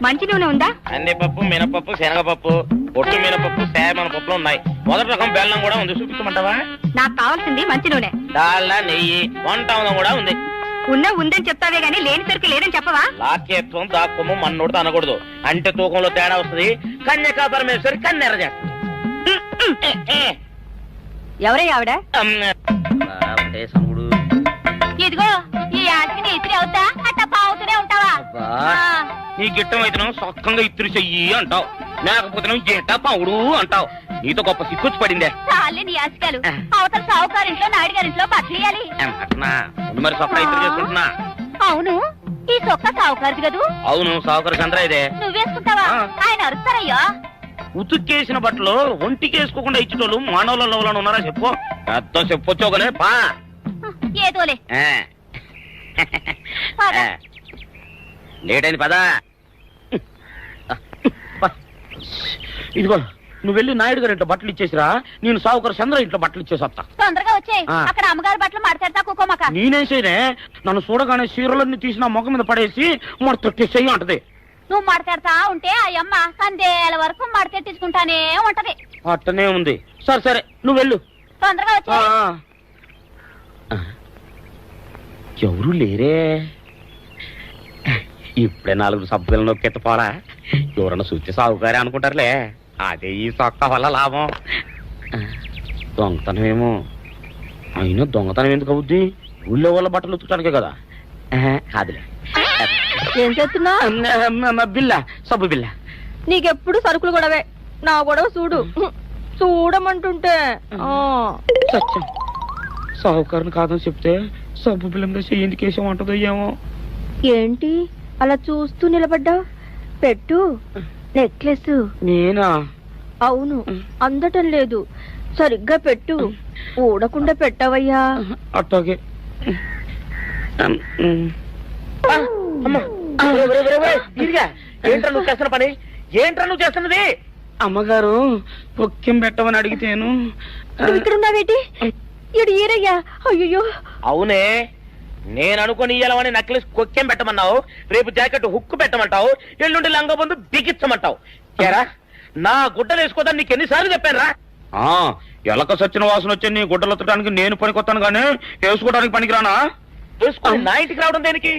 S7: మంచి నూనె ఉందా?
S9: కందిపప్పు, మినపప్పు, శనగపప్పు, పొట్టు మినపప్పు, సేమన పప్పులు ఉన్నాయి. మొదటి రకం బెల్లం కూడా ఉంది, చూపించమంటావా?
S7: నాకు కావాల్సింది మంచి నూనె.
S9: డాల్డా, నెయ్యి, వంట కూడా ఉంది.
S7: ఉందని చెప్తావే గానీ లేని సరికి లేదని చెప్పవా?
S9: లాక్యత్వం దాక్కుము మన్నోడు అనకూడదు, అంటే తూకంలో తేడా వస్తుంది. కన్యకా పరమేశ్వరి కన్నెర చేస్తుంది.
S7: ఎవరయ్య ఆవిడ?
S9: సముడు
S7: ఇదిగో ఈ ఆటకి నీ ఇస్త్రీ అవుతా అట్ట పావుతూనే ఉంటావా?
S9: నీ గిట్టం అయితే సొక్కంగా ఇత్తురు చెయ్యి అంటావు, లేకపోతే గిట్ట పావుడు అంటావు. నీతో గొప్ప సిక్కుచ్చి పడిందే.
S7: చాలే నీ ఆశకాలు. అవతల సావుకారింట్లో నాయుడు గారింట్లో బట్టలేయాలి.
S9: మరి సొక్క ఇత్తురు చేసుకుంటున్నా.
S7: అవును, ఈ సొక్క సావుకారిది కదూ?
S9: అవును, సావుకారు చంద్ర ఇదే.
S7: నువ్వేసుకుంటావా? ఆయన అరుస్తారయ్యా.
S9: ఉతుక్కేసిన బట్టలు ఒంటికి వేసుకోకుండా ఇచ్చేటోళ్ళు మానవులలో ఉన్నారా చెప్పు. పెద్ద చెప్పొచ్చోగనే పా.
S7: ఏదోలే
S9: లేట్ అయింది పదా. ఇదిగో నువ్వు వెళ్ళి నాయుడు గారి ఇంట్లో బట్టలు ఇచ్చేసిరా, నేను సావుకారు చంద్ర ఇంట్లో బట్టలు ఇచ్చేసి వస్తా.
S7: తొందరగా వచ్చాయి. అక్కడ అమ్మగారి బట్టలు మాడతాడతా కుకోమక.
S9: నేనేం చేయనే, నన్ను చూడగానే చీరలన్నీ తీసి నా ముఖం మీద పడేసి మడతెట్టేసేయి అంటది.
S7: నువ్వు మాడతాడతా ఉంటే ఆ అమ్మ సందేల వరకు మడతెట్టించుకుంటానే ఉంటది.
S9: అట్టనే ఉంది. సరే సరే నువ్వు వెళ్ళు.
S7: తొందరగా వచ్చా.
S9: ఎవరు లేరే, ఇప్పుడే 4 సబ్బులు నొక్కెత్త పోరా. ఎవరన్నా చూస్తే సాగుకారే అనుకుంటారులే. అదే ఈ సొక్క వల్ల లాభం. దొంగతనం అయినా దొంగతనం ఎందుకు అవుద్ది? ఊళ్ళో వాళ్ళ బట్టలు ఉతుకడానికే కదా. కాదులే.
S7: ఏం చేస్తున్నా?
S9: బిల్ల, సబ్బు బిల్ల.
S7: నీకెప్పుడు సరుకులు గొడవే. నా గొడవ చూడు. చూడమంటుంటే
S9: సత్యం, సాహుకారుని కాదని చెప్తే సబ్బు బిల్ల మీద ఎందుకు వేసామంటుందో ఏమో.
S7: ఏంటి అలా చూస్తూ నిలబడ్డావు? పెట్టు. నెక్లెస్.
S9: నేనా?
S7: అవును, అందటం లేదు. సరిగ్గా పెట్టు. ఊడకుండా పెట్టవయ్యా.
S9: అట్టాగే. ఏంట్రా నువ్వు చేస్తున్న పని? ఏంట్రా నువ్వు చేస్తున్నది? అమ్మగారు పొక్కెం పెట్టమని అడిగితేను.
S7: ఇక్కడున్నావేటి? ఇడు ఈరయ్యా. అయ్యో.
S9: అవునే, నేను అనుకుని ఇయ్యాలని నక్లెస్ కొక్కెం పెట్టమన్నావు, రేపు జాకెట్ హుక్కు పెట్టమంటావు, ఎల్లుండి లంగబందు బిగించమంటావు. ఏరా నా గుడ్డలు వేసుకోదాన్ని నీకు ఎన్నిసార్లు చెప్పాను రా? ఎలక సచ్చిన వాసన వచ్చి నీ గుడ్డలు ఎత్తడానికి నేను పనికొత్తాను గానీ వేసుకోవడానికి పనికిరానా? వేసుకుని నా ఇంటికి రావడం దేనికి?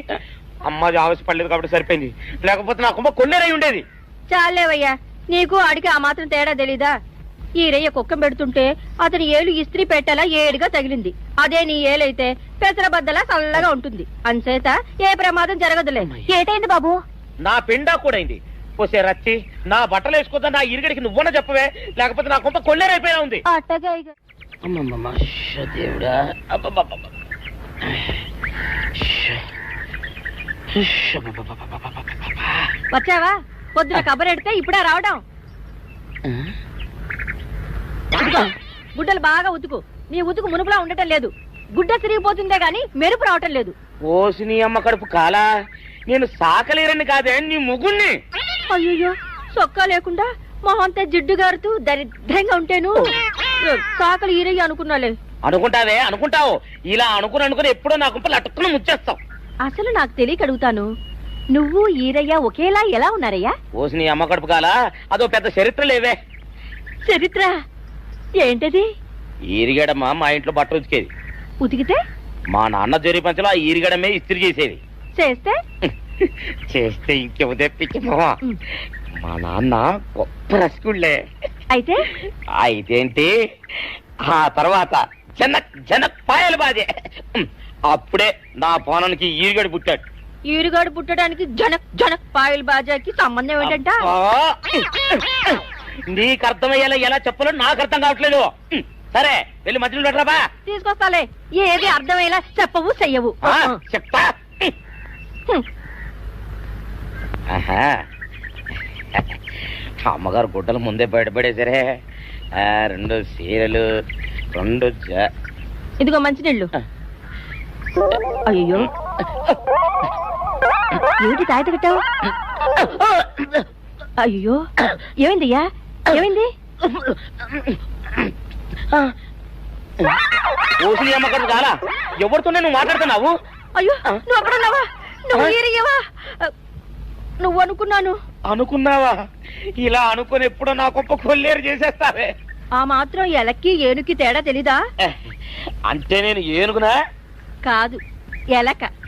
S9: అమ్మాది ఆవేశపడలేదు కాబట్టి సరిపోయింది, లేకపోతే నా కుమ్మ కొల్లేరై ఉండేది.
S7: చాలేవయ్యా, నీకు అడిగి ఆ మాత్రం తేడా తెలీదా? ఈరయ్య కుక్కం పెడుతుంటే అతని ఏలు ఇస్త్రీ పెట్టేలా ఏడుగా తగిలింది. అదే నీ ఏలైతే పెసరబద్దలా చల్లగా ఉంటుంది. అంచేత ఏ ప్రమాదం జరగదులే. ఏటైంది బాబు?
S9: నా పిండా కూడా అయింది. పోసే రచ్చి, నా బట్టలు వేసుకోద్దా నా ఇరుగడికి నువ్వన చెప్పవే, లేకపోతే నా కొంత కొల్లేరైపోయినా ఉంది.
S7: వచ్చావా? పొద్దున కబరెడితే ఇప్పుడే రావడం. గుడ్డలు బాగా ఉతుకు. నీ ఉతుకు మునుపులా ఉండటం లేదు. గుడ్డ తిరిగిపోతుందే గాని మెరుపు రావటం లేదు.
S9: ఓసి నీ అమ్మ కడుపు కాలా, నేను సాకలేరని కాదే నీ ముగ్గుణ్ణి.
S7: అయ్యో, సొక్కా లేకుండా మొహంతా జిడ్డు గారుతూ దరిద్రంగా ఉంటేను సాకలు ఈరయ్య అనుకున్నాలే.
S9: అనుకుంటావే, అనుకుంటావు. ఇలా అనుకుని ఎప్పుడో నా గుంపలు అటుక్కుని ముచ్చేస్తావు.
S7: అసలు నాకు తెలియక అడుగుతాను, నువ్వు ఈరయ్య ఒకేలా ఎలా ఉన్నారయ్యా?
S9: ఓసి నీ అమ్మ కడుపు కాలా, అదో పెద్ద చరిత్ర లేవే.
S7: చరిత్ర ఏంటది?
S9: ఈరిగడమ్మ మా ఇంట్లో బట్టలు ఉతికేది.
S7: ఉతికితే
S9: మా నాన్న జరి పంచలో ఆ ఈరిగడమే ఇస్త్రీ చేసేది.
S7: చేస్తే
S9: చేస్తే ఇంకేమో తెప్పించమా. మా నాన్న గొప్ప రసికుళ్ళే.
S7: అయితే
S9: అయితేంటి, ఆ తర్వాత జనక్ జనక్ పాయలు బాధే. అప్పుడే నా పోనానికి ఈరిగడు పుట్టాడు.
S7: ఈరుగాడు పుట్టడానికి జనక్ జనక్ పాయల్ బాజాకి సంబంధం ఏంటంట?
S9: నీకు అర్థమయ్యేలా ఎలా చెప్పాలో నాకు అర్థం కావట్లేదు. సరే వెళ్ళి మధ్యలో పెట్టరాబా.
S7: తీసుకొస్తాలే. ఏది అర్థమయ్యేలా చెప్పవు చెయ్యవు.
S9: చెప్తా. అమ్మగారు గుడ్డలు ముందే బయటపడేసరే. 2 చీరలు, 2
S7: ఇదిగో మంచినీళ్ళు. అయ్యో, ఏమిటి తాయిత కట్టావు? అయ్యో, ఏమైందయ్యా? ఏమైంది?
S9: ఓసిని అమ్మగారు కాలా, ఎవరితోనే నువ్వు మాట్లాడుతున్నావు?
S7: అయ్యో, నువ్వు అక్కడున్నావా? నువ్వు ఏరియవా? నువ్వు అనుకున్నాను.
S9: అనుకున్నావా? ఇలా అనుకుని ఎప్పుడో నా గొప్ప కొల్లేరు చేసేస్తావే.
S7: ఆ మాత్రం ఎలక్కి ఏనుకి తేడా తెలీదా?
S9: అంటే నేను ఏనుగునా?
S7: కాదు, ఎలక.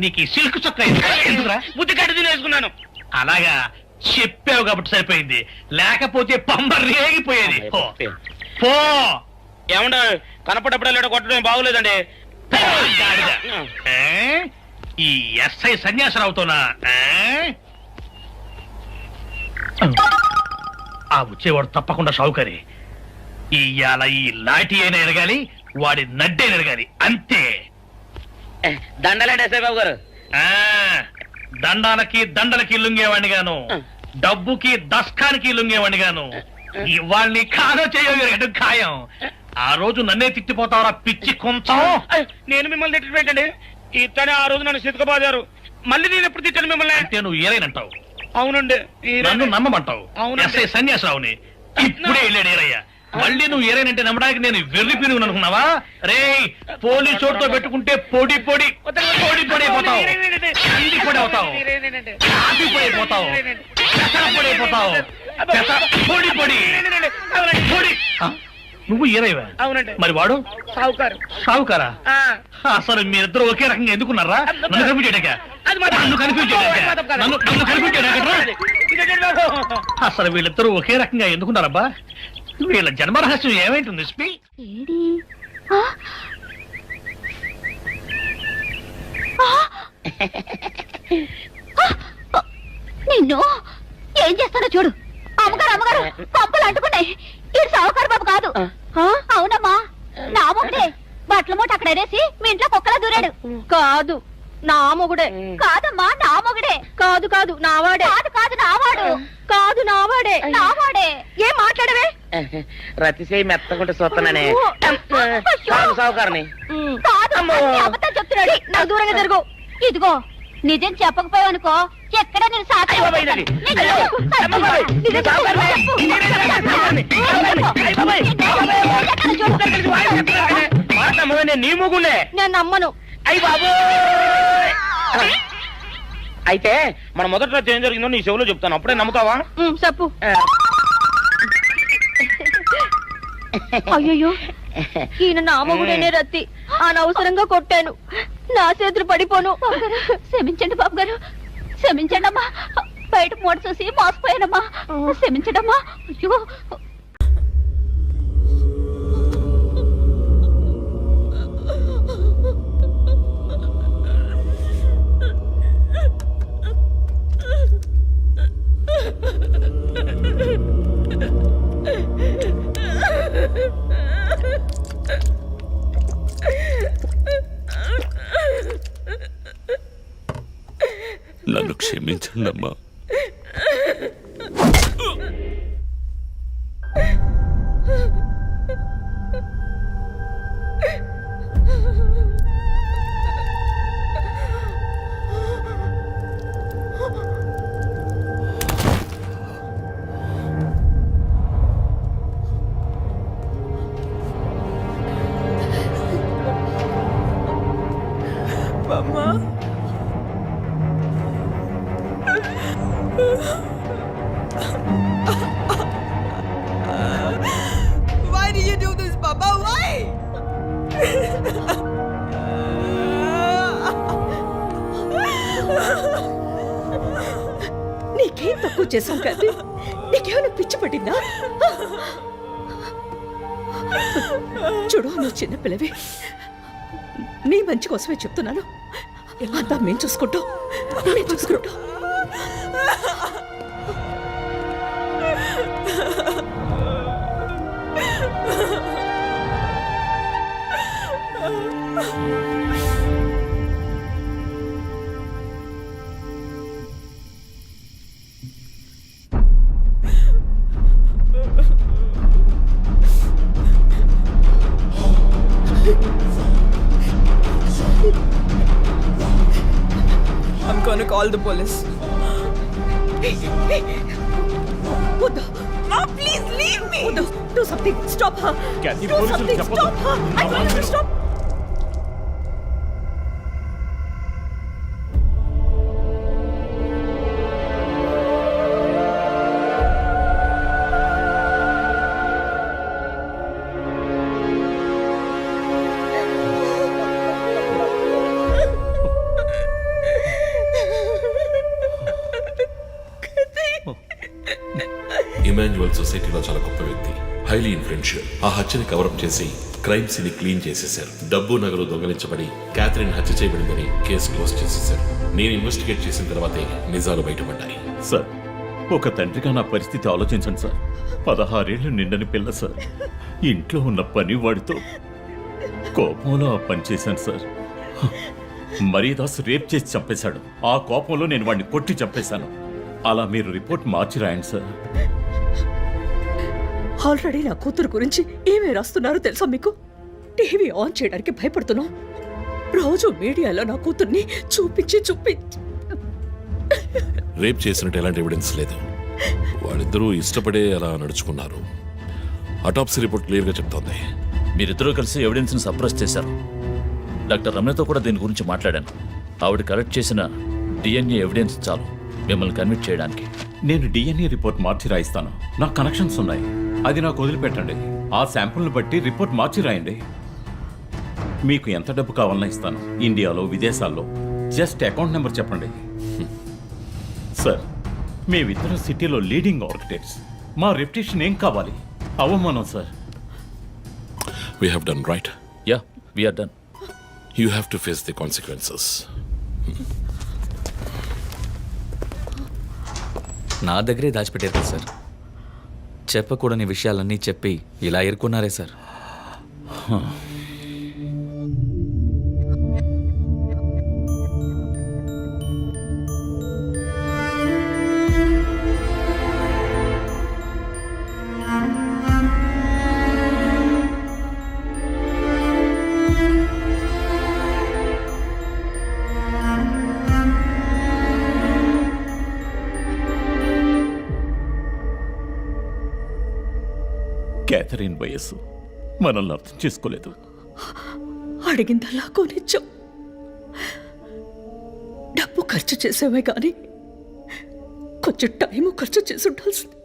S4: నీకు ఈ సిల్క్ చొక్క ఎందుకురా?
S9: బుద్ధి కట్టు తినేసుకున్నాను.
S4: అలాగా చెప్పావు కాబట్టి సరిపోయింది, లేకపోతే పంబ రేగిపోయేది. పో
S9: ఏమండ కనపడప్పుడే కొట్టడం బాగోలేదండి.
S4: గాడిద. ఈ ఎస్ఐ సన్యాసరావుతోనా? ఆ వచ్చేవాడు తప్పకుండా షౌకరి. ఇవాళ ఈ లాఠీ అయినా ఎరగాలి, వాడి నడ్డే ఎరగాలి, అంతే.
S9: దండలేండి ఎస్ఐ బాబు గారు.
S4: దండాలకి దండలకి లొంగేవాడిని గాను, డబ్బుకి దస్కానికి లొంగేవాడిని గాను. వాళ్ళని కాదో చేయడం ఖాయం. ఆ రోజు నన్నే తిట్టిపోతావరా పిచ్చి కొంచెం.
S9: నేను మిమ్మల్ని తిట్టి పెట్టండి. ఇతనే ఆ రోజు నన్ను సితకబాదారు. మళ్ళీ నేను ఎప్పుడు తిట్టాను మిమ్మల్ని?
S4: అంటే నువ్వు ఏరైనంటావు.
S9: అవునండి.
S4: నన్ను నమ్మమంటావు. ఎస్ఐ సన్యాసరావుని ఇప్పుడే వెళ్ళాడు ఏరయ్య. మళ్ళీ నువ్వు ఏరైనంటే నమ్మడానికి నేను వెర్రి పిరుగు అనుకున్నావా? రే పోలీసు చోటుతో పెట్టుకుంటే పొడి పొడి పొడి పొడి అయిపోతావు, కంది పొడి అవుతావు, కాఫీ పొడి అయిపోతావు, పెసర పొడి అయిపోతావు, పొడి పొడి పొడి. నువ్వు ఏరైవా?
S9: అవునండి.
S4: మరి వాడు
S9: సావుకారు.
S4: సావుకారా? అసలు మీరిద్దరు ఒకే రకంగా ఎందుకున్నారా? నన్ను కన్ఫ్యూజ్ చేయడాక, నన్ను కన్ఫ్యూజ్ చేయడాక, నన్ను కన్ఫ్యూజ్ చేయడాక. అసలు వీళ్ళిద్దరూ ఒకే రకంగా ఎందుకున్నారబ్బా? వీళ్ళ జన్మ రహస్యం ఏమైంటుంది?
S7: నిన్ను ఏం చేస్తానో చూడు. అమ్మగారు అమ్మగారు పంపులు అంటుకున్నాయి. ఇది సావుకారు బాబు కాదు. అవునమ్మా, నా మొగుడే. బట్టల మూట అక్కడ ఎరేసి మీ ఇంట్లో కుక్కలా దూరాడు. కాదు నా మొగుడే. కాదమ్మా నా మొగుడే. కాదు కాదు నావాడే. కాదు కాదు నావాడు. కాదు నావాడే. నావాడే. ఏం మాట్లాడవే?
S9: రతిసేయి మెత్తకుంటే చూస్తున్నానే సావుకారని.
S7: కాదు అబద్ధం చెప్తున్నాడు. నాకు దూరంగా జరుగు. ఇదిగో నిజం చెప్పకపోయావనుకో ఎక్కడ నేను
S9: నీ మొగుండే.
S7: నేను నమ్మను.
S9: అయ్యి బాబు. అయితే మన మొదటి రోజు ఏం జరిగిందో నీ చెవులో చెప్తాను, అప్పుడే నమ్ముతావా?
S7: చెప్పు. అయ్యో ఈయన నా మొగుడేనే రత్తి. అనవసరంగా కొట్టాను. నా చేతులు పడిపోను. క్షమించండి బాబు గారు, క్షమించండి అమ్మా. బయట మూట చూసి మోసపోయానమ్మా. క్షమించండి అమ్మా. అయ్యో
S13: నన్ను క్షమించండి అమ్మా.
S14: Why do you do this, Papa? Why? నీకేం తక్కువ చేశాం కదా? నీకేమైనా పిచ్చి పట్టిందా? చూడు, నువ్వు చిన్నపిల్లవి. నీ మంచి కోసమే చెప్తున్నాను. అంతా మేము చూసుకుంటాం. మేము చూసుకుంటాం. I'm gonna call the police. Hey, hey. What the? Mom, please leave me. What the? Do something. Stop her.
S13: Kathy,
S14: Do something. Stop her. I want you to stop.
S13: బిలింగ్వల్ సొసైటీలో చాలా గొప్ప వ్యక్తి, హైలీ ఇన్ఫ్లుయెన్షియల్. ఆ హత్యని కవరప్ చేసి క్రైమ్ సీన్ క్లీన్ చేసేశారు. డబ్బు నగలు దొంగలించబడి క్యాథరిన్ హత్య చేయబడిందని కేసు క్లోజ్ చేసేశారు. నేను ఇన్వెస్టిగేట్ చేసిన తర్వాతే నిజాలు బయటపడ్డాయి.
S15: సార్, ఒక తండ్రిగా నా పరిస్థితి ఆలోచించండి సార్. 16 ఏళ్ళు నిండని పిల్ల సార్. ఇంట్లో ఉన్న పని వాడితో కోపంలో ఆ పని చేశాను సార్. మరీదాస్ రేప్ చేసి చంపేశాడు. ఆ కోపంలో నేను వాడిని కొట్టి చంపేశాను. అలా మీరు రిపోర్ట్ మార్చి రాయండి సార్.
S14: ఆల్రెడీ నా కూతురు గురించి ఏమేమి రాస్తున్నారో తెలుసా మీకు? టీవీ ఆన్ చేయడానికి భయపడుతున్నాం. రోజు మీడియాలో నా కూతుర్ని చూపించి
S13: రేప్ చేసినట్టు ఎలాంటి ఎవిడెన్స్ లేదు. వాళ్ళిద్దరూ ఇష్టపడే అలా నడుచుకున్నారు. అటాప్సీ రిపోర్ట్ క్లియర్ గా చెప్తోంది.
S16: మీరిద్దరూ కలిసి ఎవిడెన్స్ ని సప్రెస్ చేశారు. డాక్టర్ రమణతో కూడా దీని గురించి మాట్లాడాను. ఆవిడ కలెక్ట్ చేసిన డిఎన్ఏ ఎవిడెన్స్ చాలు మిమ్మల్ని కన్విట్ చేయడానికి.
S15: నేను డిఎన్ఏ రిపోర్ట్ మార్చి రాయిస్తాను. నాకు కనెక్షన్స్ ఉన్నాయి. అది నాకు వదిలిపెట్టండి. ఆ శాంపుల్ని బట్టి రిపోర్ట్ మార్చి రాయండి. మీకు ఎంత డబ్బు కావాలన్నా ఇస్తాను. ఇండియాలో, విదేశాల్లో. జస్ట్ అకౌంట్ నెంబర్ చెప్పండి. సార్, మేమిద్దరం సిటీలో లీడింగ్ ఆర్కిటెక్ట్స్. మా రెప్యుటేషన్ ఏం కావాలి? అవమానం sir.
S13: We have done right.
S16: Yeah, we are done.
S13: You have to face the consequences.
S17: నా దగ్గరే దాచిపెట్టారు కదా సార్. చెప్పకూడని విషయాలన్నీ చెప్పి ఇలా ఎరుకున్నారే సార్.
S15: క్యాథరిన్ వయస్సు మనల్ని అర్థం చేసుకోలేదు.
S14: అడిగిందల్లా కొనిచ్చాం. డబ్బు ఖర్చు చేసామే కానీ కొంచెం టైం ఖర్చు చేసి ఉండాల్సింది.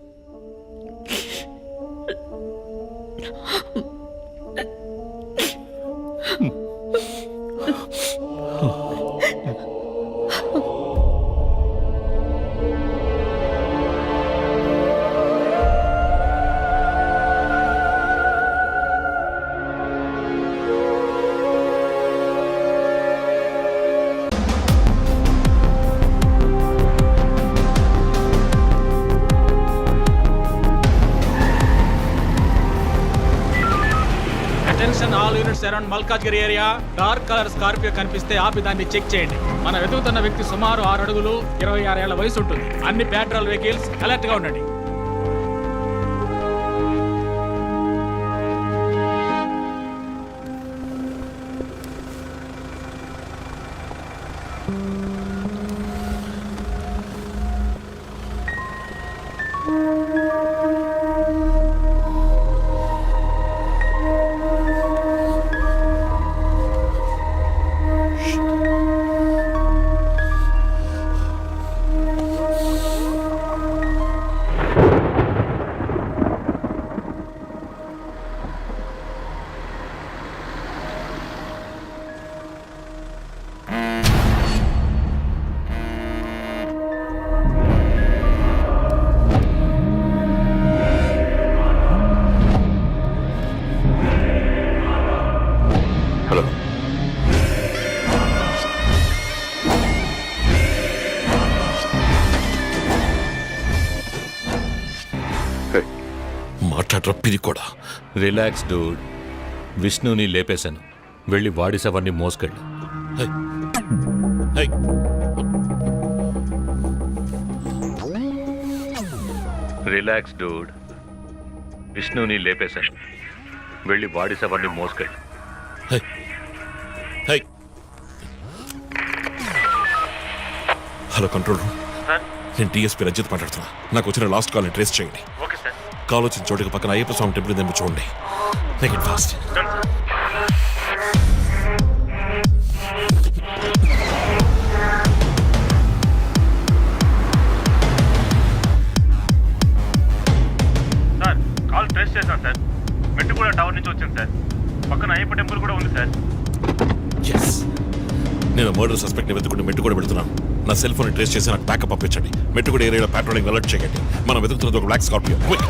S18: All units around Malkajgiri area. Dark colour Scorpio కనిపిస్తే ఆపి దాన్ని చెక్ చేయండి. మనం వెతుకుతున్న వ్యక్తి సుమారు 6 అడుగులు 26 ఏళ్ల వయసు ఉంటుంది. అన్ని పెట్రోల్ వెహికల్స్ అలర్ట్ గా ఉండండి.
S13: మాట్లాడరప్పిది కూడా.
S19: Relax dude. విష్ణుని లేపేశాను. వెళ్ళి వాడి శవాన్ని మోసుకెళ్ళు. Relax dude. విష్ణుని లేపేశాను. వెళ్ళి వాడి శవాన్ని మోసుకెళ్ళు.
S13: Hello control room. నేను డిఎస్పీ రంజిత్ మాట్లాడుతున్నా. నాకు వచ్చిన లాస్ట్ కాల్ని ట్రేస్ చేయండి. కాల్ వచ్చిన చోటుకి పక్కన అయ్యప్ప స్వామి టెంపుల్ ఉందేమో చూడండి. Make it fast.
S20: Sir, call trace చేశాను సార్. మెట్టుగూడ టవర్ నుంచి వచ్చింది సార్. పక్కన అయ్యప్ప టెంపుల్ కూడా ఉంది సార్.
S13: ఎస్, నేను మర్డర్ సస్పెక్ట్ ని వెతుకుంటూ మెట్టుగూడ వెళ్తున్నాను. నా సెల్ ఫోన్ ట్రేస్ చేసి నాకు బ్యాకప్ పంపించండి. మెట్టుగూడ ఏరియాలో పాట్రోలింగ్ అలర్ట్ చేయండి. మనం వెతుకుతున్నది ఒక బ్లాక్ స్కార్పియో. క్విక్.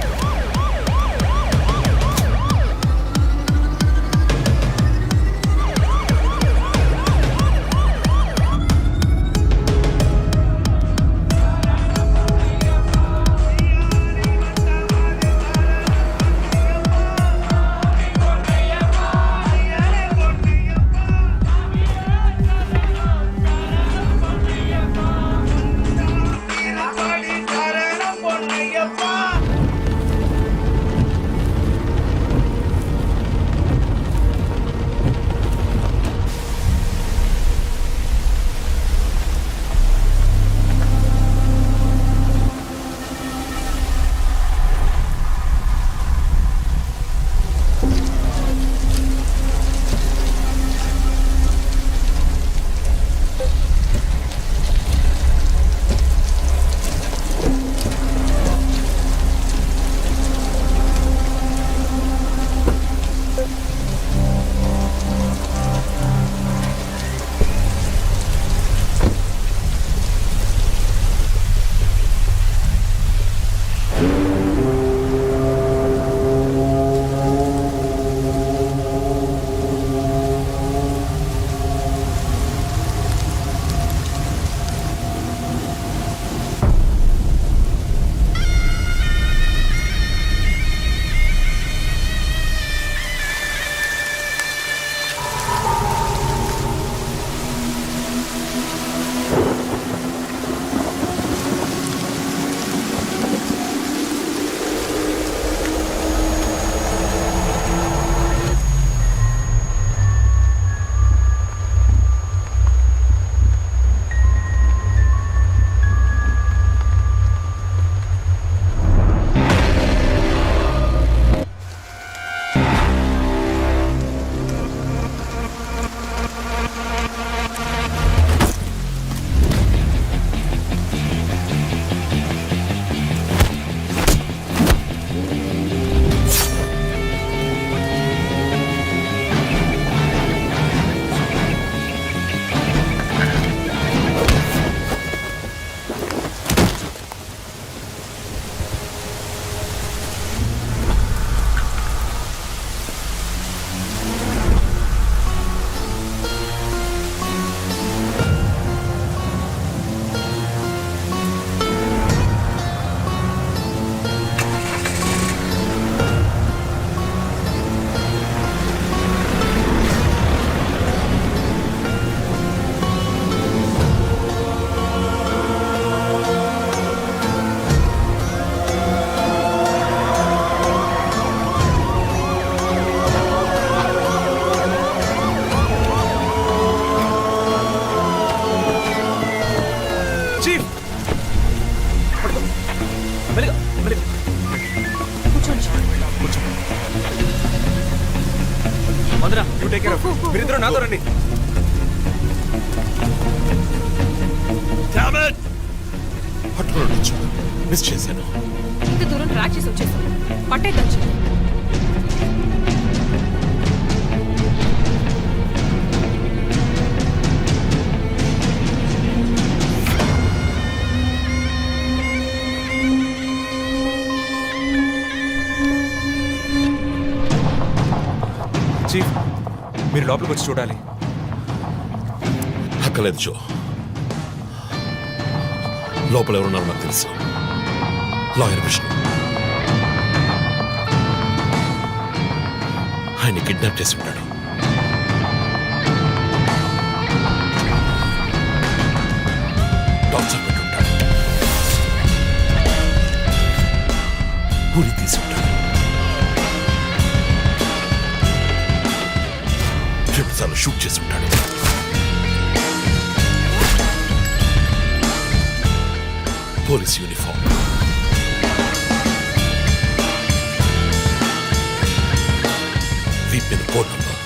S20: మీరిద్దరూ నాతో రండి.
S13: మిస్ చేశాను.
S14: ఇంత దూరం ట్రాక్ చేసి వచ్చేసాం. పట్టేదచ్చు.
S20: చీఫ్, మీరు లోపలికి వచ్చి చూడాలి.
S13: అక్కలేదు జో. లోపల ఎవరున్నారో నాకు తెలుసు. లాయర్ విష్ణు. ఆయన్ని కిడ్నాప్ చేసి ఉంటాడు. టార్చర్ పెట్టి ఉంటాడు. ఊరి తీసి ఉంటాడు. రెండుసార్లు షూట్ చేసి ఉంటాడు. Police uniform. వీప్ మీద కోడ్ నంబర్.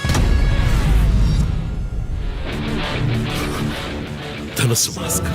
S13: ధనుస్సు మాస్క్.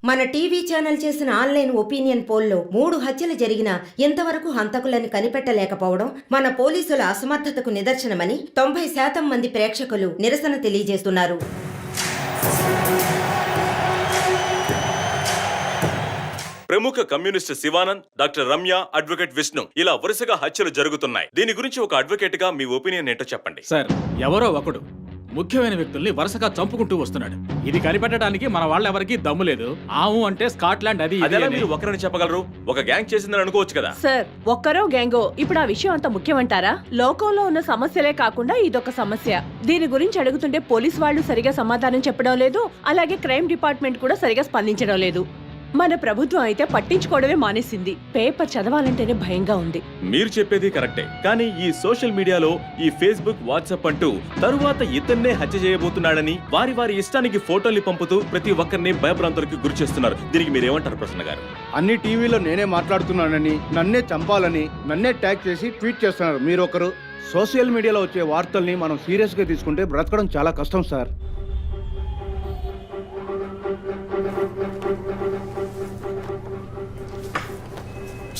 S21: మన టీవీ ఛానల్ చేసిన ఆన్లైన్ ఒపీనియన్ పోల్లో 3 హత్యలు జరిగినా ఇంతవరకు హంతకులను కనిపెట్టలేకపోవడం మన పోలీసుల అసమర్థతకు నిదర్శనమని 90% మంది ప్రేక్షకులు నిరసన తెలియజేస్తున్నారు.
S22: ప్రముఖ communist Shivanand, doctor Ramya, advocate Vishnu ఇలా వరుసగా హత్యలు జరుగుతున్నాయి. దీని గురించి ఒక అడ్వకేట్ గా మీ ఒపీనియన్ ఏంటో చెప్పండి.
S18: సార్, ఎవరో ఒకడు ముఖ్యమైన వ్యక్తుల్ని వరుసగా చంపుకుంటూ వస్తున్నాడు. ఇది కనిపెట్టడానికి మన వాళ్ళెవరికి దమ్ము లేదు. ఆవు అంటే స్కాట్లాండ్ అది
S22: అదేలా మీరు ఒకరని చెప్పగలరు? ఒక గ్యాంగ్ చేసిందని అనుకోవచ్చు కదా.
S23: సార్, ఒక్కరో గ్యాంగో ఇప్పుడు ఆ విషయం అంత ముఖ్యమంటారా? లోకంలో ఉన్న సమస్యలే కాకుండా ఇదొక సమస్య. దీని గురించి అడుగుతుంటే పోలీస్ వాళ్ళు సరిగా సమాధానం చెప్పడం లేదు, అలాగే క్రైమ్ డిపార్ట్మెంట్ కూడా సరిగా స్పందించడం లేదు. మన ప్రభుత్వం అయితే పట్టించుకోవడమే మానేసింది. పేపర్ చదవాలంటేనే భయంగా ఉంది.
S22: మీరు చెప్పేది కరెక్టే, కానీ ఈ సోషల్ మీడియాలో ఈ ఫేస్బుక్, వాట్సాప్ అంటూ తరువాత ఇతన్నే హత్య చేయబోతున్నాడని వారి వారి ఇష్టానికి ఫోటోల్ని పంపుతూ ప్రతి ఒక్కరిని భయభ్రాంతులకు గురి చేస్తున్నారు. దీనికి మీరేమంటారు ప్రసన్న గారు?
S5: అన్ని టీవీలో నేనే మాట్లాడుతున్నానని, నన్నే చంపాలని, నన్నే ట్యాగ్ చేసి ట్వీట్ చేస్తున్నారు మీరొకరు. సోషల్ మీడియాలో వచ్చే వార్తల్ని మనం సీరియస్ గా తీసుకుంటే బ్రతకడం చాలా కష్టం సార్.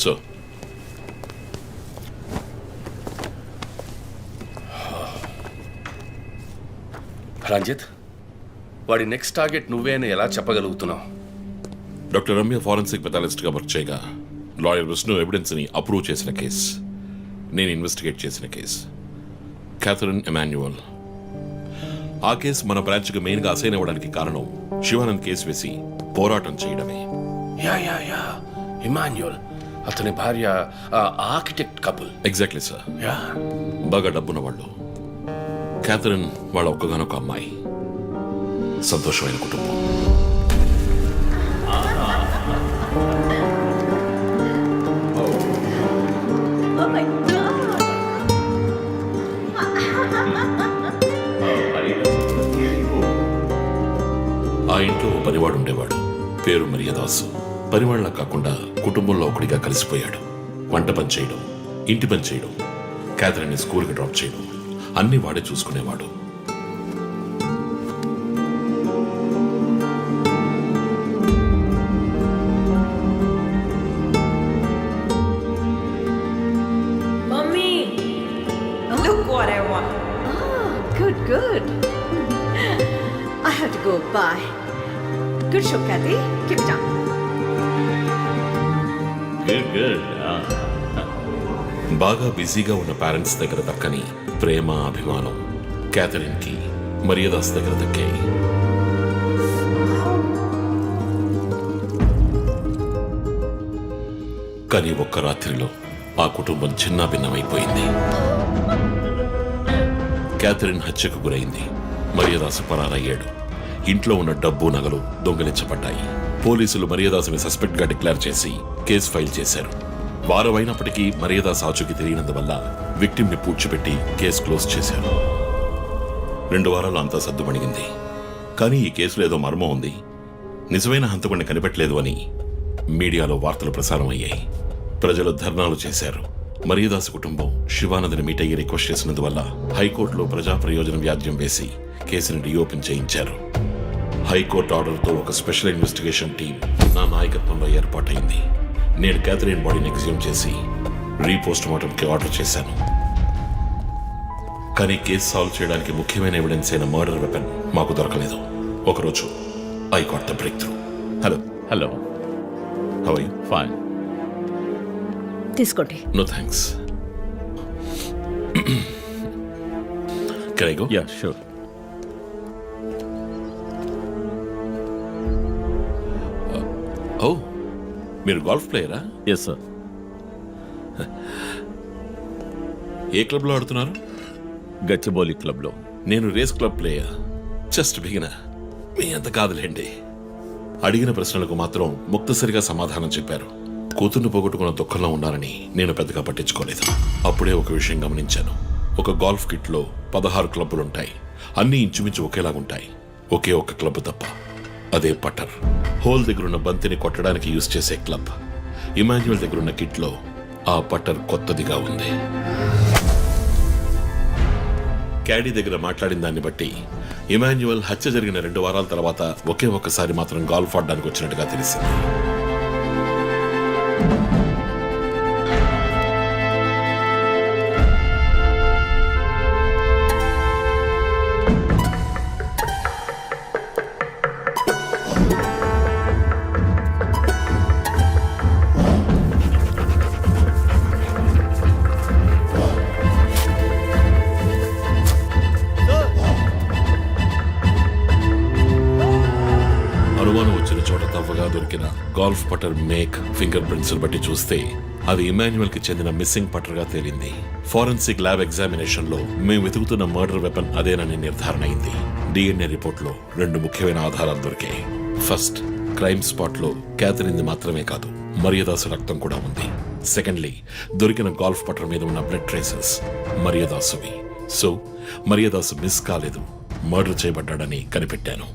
S13: సో
S2: రంజిత్, వాడి నెక్స్ట్ టార్గెట్ నువ్వే అని ఎలా చెప్పగలుగుతున్నావు?
S13: డాక్టర్ రమ్య ఫారెన్సిక్ పెథాలజిస్ట్గా వర్క్ చేయగా లాయర్ విష్ణు ఎవిడెన్స్ని అప్రూవ్ చేసిన కేస్, నేను ఇన్వెస్టిగేట్ చేసిన కేస్, క్యాథరిన్ ఎమాన్యువల్. ఆ కేసు మన బ్రాంచ్కి మెయిన్గా అసైన్ అవ్వడానికి కారణం శివానంద్ కేసు వేసి పోరాటం చేయడమే.
S2: యా ఇమాన్యువల్, అతని భార్య ఆర్కిటెక్ట్ కపుల్.
S13: Exactly sir. బాగా డబ్బున్న వాళ్ళు. క్యాథరిన్ వాళ్ళ ఒక్కగానొక అమ్మాయి. సంతోషమైన కుటుంబం. ఆ ఇంట్లో పనివాడు ఉండేవాడు, పేరు మరియదాసు. పనివాళ్ళ కాకుండా కుటుంబంలో ఒకటిగా కలిసిపోయాడు. వంట పని చేయడం, ఇంటి పని చేయడం, క్యాథరిన్ని స్కూల్కి డ్రాప్ చేయడం అన్ని వాడే చూసుకునేవాడు.
S14: Mommy, look what I want. Oh, good. I have to go. Bye. Good show, Kathy. Keep it up.
S13: బాగా బిజీగా ఉన్న పేరెంట్స్ దగ్గర దక్కని ప్రేమ, అభిమానం క్యాథరిన్కి మరియదాస్ దగ్గర దక్కాయి. కానీ ఒక్క రాత్రిలో ఆ కుటుంబం చిన్నాభిన్నమైపోయింది. క్యాథరిన్ హత్యకు గురైంది. మరియదాసు పరారయ్యాడు. ఇంట్లో ఉన్న డబ్బు, నగలు దొంగిలించబడ్డాయి. పోలీసులు మరియదాసుని సస్పెక్ట్ గా డిక్లేర్ చేసి కేసు ఫైల్ చేశారు. వారం అయినప్పటికీ మరియదాస్ ఆచూకీ తెలియనందువల్ల విక్టిమ్ ని పూడ్చిపెట్టి కేసు క్లోజ్ చేశారు. 2 వారాలు అంతా సర్దుమణిగింది. కానీ ఈ కేసులో ఏదో మర్మం ఉంది. నిజమైన హంతకుడిని కనిపెట్టలేదు అని మీడియాలో వార్తలు ప్రసారం అయ్యాయి. ప్రజలు ధర్నాలు చేశారు. మరియదాస్ కుటుంబం శివానంద్ని మీట్ అయ్యి రిక్వెస్ట్ చేసినందువల్ల హైకోర్టులో ప్రజా ప్రయోజనం వ్యాజ్యం వేసి కేసుని రీఓపెన్ చేయించారు. హైకోర్టు ఆర్డర్తో ఒక స్పెషల్ ఇన్వెస్టిగేషన్ టీం నా నాయకత్వంలో ఏర్పాటైంది. నేను క్యాథరిన్ బాడీని ఎగ్జ్యూమ్ చేసి రీపోస్ట్ మార్టంకి ఆర్డర్ చేశాను. కానీ కేసు సాల్వ్ చేయడానికి ముఖ్యమైన ఎవిడెన్స్ అయిన మర్డర్ వెపన్ మాకు దొరకలేదు. ఒకరోజు I got the breakthrough. Hello how are you?
S23: Fine. తీసుకోండి.
S13: No thanks. Can I go?
S15: Yeah, sure.
S13: Oh, మీరు గోల్ఫ్ ప్లేయరా?
S15: Yes sir.
S13: ఏ క్లబ్లో ఆడుతున్నారు?
S15: గచ్చిబౌలి క్లబ్లో.
S13: నేను race club player, just beginner. మీ అంత కాదులేండి. అడిగిన ప్రశ్నలకు మాత్రం ముక్తసరిగా సమాధానం చెప్పారు. కూతుర్ని పోగొట్టుకున్న దుఃఖంలో ఉన్నారని నేను పెద్దగా పట్టించుకోలేదు. అప్పుడే ఒక విషయం గమనించాను. ఒక గోల్ఫ్ కిట్లో 16 క్లబ్బులుంటాయి. అన్నీ ఇంచుమించు ఒకేలాగుంటాయి. ఒకే ఒక్క క్లబ్ తప్ప, అదే పట్టర్. హోల్ దగ్గరున్న బంతిని కొట్టడానికి యూజ్ చేసే క్లబ్. ఇమాన్యువల్ దగ్గరున్న కిట్లో ఆ పట్టర్ కొత్తదిగా ఉంది. క్యాడీ దగ్గర మాట్లాడిన దాన్ని బట్టి ఇమాన్యువల్ హత్య జరిగిన 2 వారాల తర్వాత ఒకే ఒక్కసారి మాత్రం గాల్ఫ్ ఆడడానికి వచ్చినట్టుగా తెలిసింది. అనుమానం వచ్చిన చోట తవ్వగా దొరికిన గాల్ఫ్ పటర్ మేక్ ఫింగర్ ప్రింట్స్ బట్టి చూస్తే అవి ఇమాన్యువల్ కి చెందిన మిస్సింగ్ పటర్ గా తేలింది. ఫోరెన్సిక్ ల్యాబ్ ఎగ్జామినేషన్ లో మేము వెతుకుతున్న మర్డర్ వెపన్ అదేనని నిర్ధారణ అయింది. డిఎన్ఏ రిపోర్ట్ లో 2 ముఖ్యమైన ఆధారాలు దొరికాయి. ఫస్ట్, క్రైమ్ స్పాట్ లో క్యాథరిన్ మాత్రమే కాదు, మరియదాసు రక్తం కూడా ఉంది. సెకండ్లీ, దొరికిన గాల్ఫ్ పటర్ మీద ఉన్న బ్లడ్ ట్రేసెస్ మరియదాసువి. సో మరియదాసు మిస్ కాలేదు, మర్డర్ చేయబడ్డాడని కనిపెట్టాను.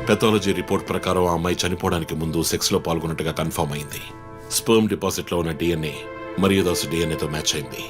S13: పెథాలజీ రిపోర్ట్ ప్రకారం ఆ అమ్మాయి చనిపోవడానికి ముందు సెక్స్ లో పాల్గొన్నట్టుగా కన్ఫర్మ్ అయింది. స్పర్మ్ డిపాజిట్ లో ఉన్న డిఎన్ఏ మరియదాసు డిఎన్ఏతో మ్యాచ్ అయింది.